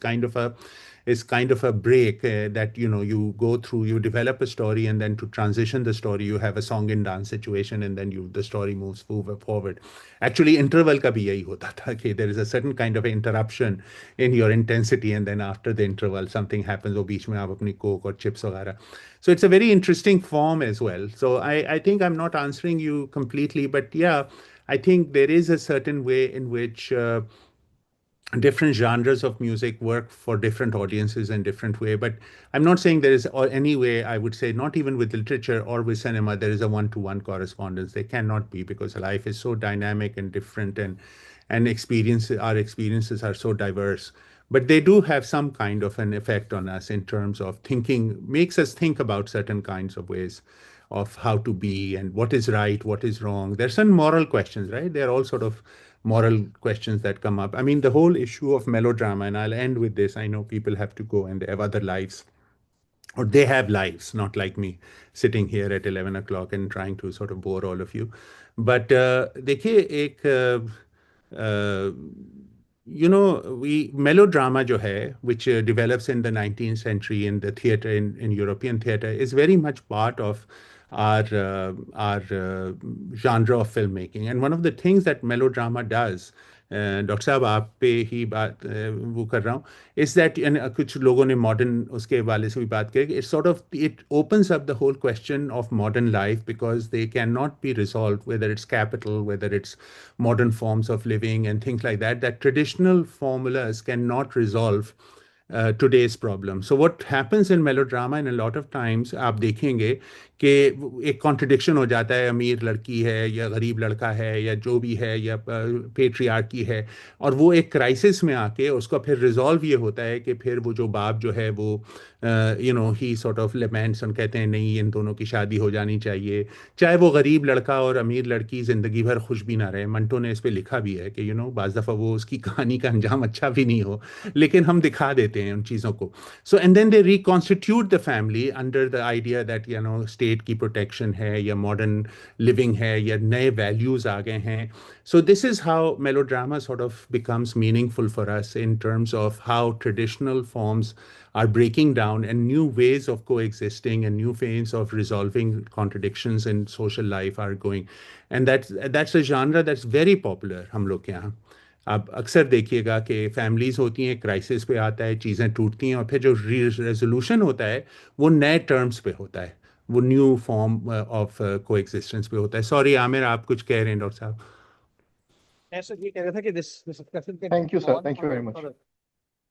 kind of a break that you go through, you develop a story, and then to transition the story you have a song and dance situation, and then the story moves forward. Actually interval ka bhi yahi hota tha ki there is a certain kind of interruption in your intensity, and then after the interval something happens, wo beech mein aap apni coke or chips wagera. So it's a very interesting form as well. So I think I'm not answering you completely, but yeah, I think there is a certain way in which different genres of music work for different audiences in different way. But I'm not saying there is any way, I would say, not even with literature or with cinema, there is a one-to-one correspondence. There cannot be, because life is so dynamic and different, and our experiences are so diverse. But they do have some kind of an effect on us in terms of thinking, makes us think about certain kinds of ways of how to be and what is right, what is wrong. There's some moral questions, right? They're all sort of moral questions that come up. I mean, the whole issue of melodrama, and I'll end with this. I know people have to go and they have other lives, or they have lives, not like me sitting here at 11 o'clock and trying to sort of bore all of you. But देखिए, एक melodrama जो है, which develops in the 19th century in the theater, in European theater, is very much part of our genre of filmmaking. And one of the things that melodrama does, doctor साहब आप पे ही बात वो कर रहा हूँ, इज दैट कुछ लोगों ने मॉडर्न उसके वाले से भी बात करी, it sort of it opens up the whole question of modern life, because they can not be resolve, whether it's capital, whether it's modern forms of living and things like that, that traditional formulas cannot resolve today's problem. So what happens in melodrama, and a lot of times आप देखेंगे कि एक contradiction हो जाता है, अमीर लड़की है या गरीब लड़का है या जो भी है, या पेट्रियार्की है, और वो एक क्राइसिस में आके उसका फिर रिजॉल्व ये होता है कि फिर वो जो बाप जो है वो ही सॉर्ट ऑफ लेमेंट्स और कहते हैं नहीं, इन दोनों की शादी हो जानी चाहिए, चाहे वो गरीब लड़का और अमीर लड़की ज़िंदगी भर खुश भी ना रहे. मंटो ने इस पर लिखा भी है कि बाज़ दफ़ा वो उसकी कहानी का अंजाम अच्छा भी नहीं हो, लेकिन हम दिखा देते हैं उन चीज़ों को. So and then they reconstitute the family under the idea that state की प्रोटेक्शन है या मॉडर्न लिविंग है या नए वैल्यूज़ आ गए हैं. So this is how melodrama sort of becomes meaningful for us in terms of how traditional forms are breaking down and new ways of coexisting and new ways of resolving contradictions in social life are going. And that's a genre that's very popular हम लोग के यहाँ. आप अक्सर देखिएगा कि families होती हैं, क्राइसिस पे आता है, चीज़ें टूटती हैं, और फिर जो रेजोल्यूशन होता है वो नए टर्म्स पे होता है, वो न्यू फॉर्म ऑफ कोएग्जिस्टेंस पे होता है. सॉरी आमिर, आप कुछ कह रहे हैं डॉक्टर साहब? ऐसा ये कह रहा था कि this discussion can thank you go sir, on thank you very much.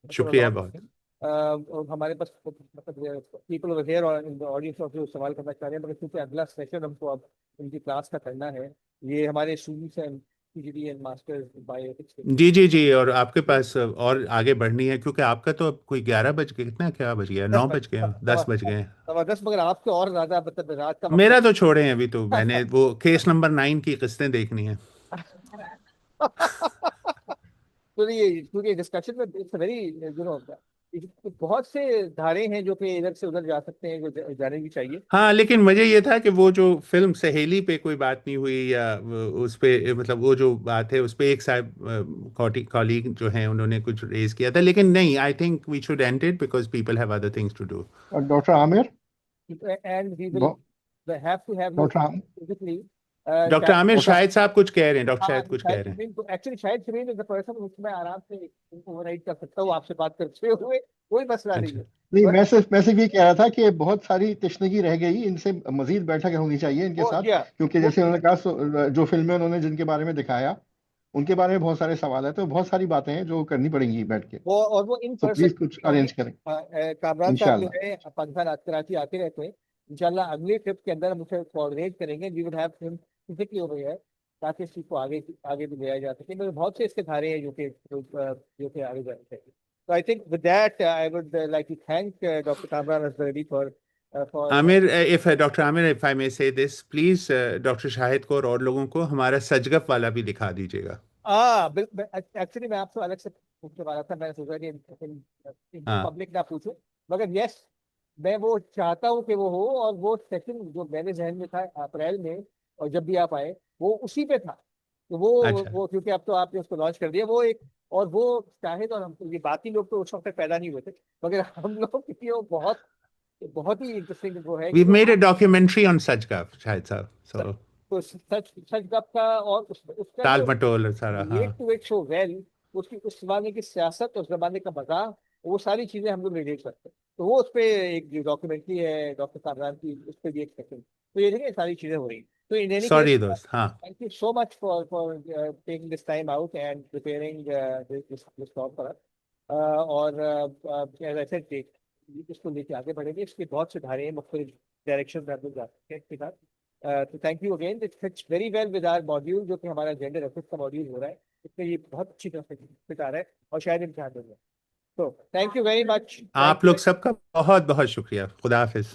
शुक्रिया बहुत. और हमारे पास मतलब पीपल ओवर हियर और इन द ऑडियंस ऑफ जो सवाल करना चाह रहे हैं, मगर क्योंकि अगला सेशन हमको अब इनकी क्लास का करना है, ये हमारे स्टूडेंट्स हैं पीजीडी एंड मास्टर्स बायोएथिक्स. जी जी जी, और आपके पास और आगे बढ़नी है, क्योंकि आपका तो अब कोई 11 बज के, कितना क्या बज गया, 9 बज गए, 10 बज गए. जबरदस्त, मगर आपके और ज्यादा मतलब रात का मेरा तो छोड़े हैं, अभी तो मैंने वो केस नंबर 9 की किस्तें देखनी है. तो ये क्योंकि डिस्कशन में इट्स वेरी बहुत से धारे हैं जो कि इधर से उधर जा सकते हैं, जो जाने भी चाहिए. हाँ, लेकिन मुझे ये था कि वो जो फिल्म सहेली पे कोई बात नहीं हुई, या उस पे मतलब वो जो बात है उस पे एक साहब कॉलीग जो हैं उन्होंने कुछ रेज किया था, लेकिन नहीं, I think we should and it because people have other things to do. Doctor Aamir, and we will have to have doctor physically. Doctor Aamir शायद साहब कुछ कह रहे हैं, डॉक्टर शायद कुछ कह रहे हैं. एक्चुअली शायद शमीम इज द पर्सन उसमें आराम से ओवरराइड कर सकता हूँ आपसे बात करते हुए, कोई मसला नहीं है. नहीं, मैं सिर्फ ये कह रहा था कि बहुत सारी तशनगी रह गई, इनसे मजीद बैठक होनी चाहिए इनके साथ, क्योंकि जैसे उन्होंने कहा जो फिल्में उन्होंने जिनके बारे में दिखाया उनके बारे में बहुत सारे सवाल है, तो बहुत सारी बातें हैं जो करनी पड़ेंगी बैठ के. और वो इन तो प्लीज कुछ अरेंज करें कामरान साहब जो है पाकिस्तान कराची आते रहते हैं, इंशाल्लाह अगले ट्रिप के अंदर हम उसे कोऑर्डिनेट करेंगे. We will have him physically over here ताकि इस चीज को आगे भी ले जाया जा सके. मगर बहुत से इसके धारे हैं जो कि आगे जाने चाहिए. So I think with that, I would like to thank Dr. Kamran Asghari for Aamir, if Dr. Amir, if I may say this, please doctor Shahid को और लोगों को हमारा सजगफ वाला भी दिखा दीजिएगा। एक्चुअली मैं आपसे अलग से पूछने वाला था, मैंने सोचा कि हाँ। पब्लिक ना पूछूं, मगर यस, मैं वो चाहता हूँ कि वो हो, और वो सेशन जो मेरे जहन में था अप्रैल में, और जब भी आप आए वो उसी पे था, तो अच्छा। वो क्योंकि अब तो आपने उसको लॉन्च कर दिया, वो एक, और वो शाहिद और हम, ये बाकी लोग तो उस वक्त तक पैदा नहीं हुए थे, मगर हम लोग, क्योंकि वो बहुत ही इंटरेस्टिंग वो है We've made a documentary on सजगफ Shahid साहब, so तो सच गप का, और उसका टाल जो मटोल सारा। हाँ, relate to it so well, उसकी उस जमाने की सियासत, उस जमाने का मजाक, वो सारी चीजें हम लोग रिलेट करते हैं, तो वो उस पे एक डॉक्यूमेंट्री है डॉक्टर कामरान की, उस पे भी एक सेकंड, तो ये देखिए सारी चीजें हो रही हैं। तो इन एनी केस, सॉरी दोस्त। हाँ, thank you so much for taking this time out and preparing this talk for us. और as I said, इसको लेके आगे बढ़ेंगे, इसके बहुत से धारे हैं, मुख्तलिफ डायरेक्शन में हम लोग जा सकते हैं इसके साथ। तो thank you again, it fits very well with our module, जो कि हमारा जेंडर एथिक्स का मॉड्यूल हो रहा है, इसमें ये बहुत अच्छी तरह से फिट आ रहा है, और शायद इम्तिहान होगा। तो थैंक यू वेरी मच। आप लोग सबका बहुत बहुत शुक्रिया। खुदा हाफिज।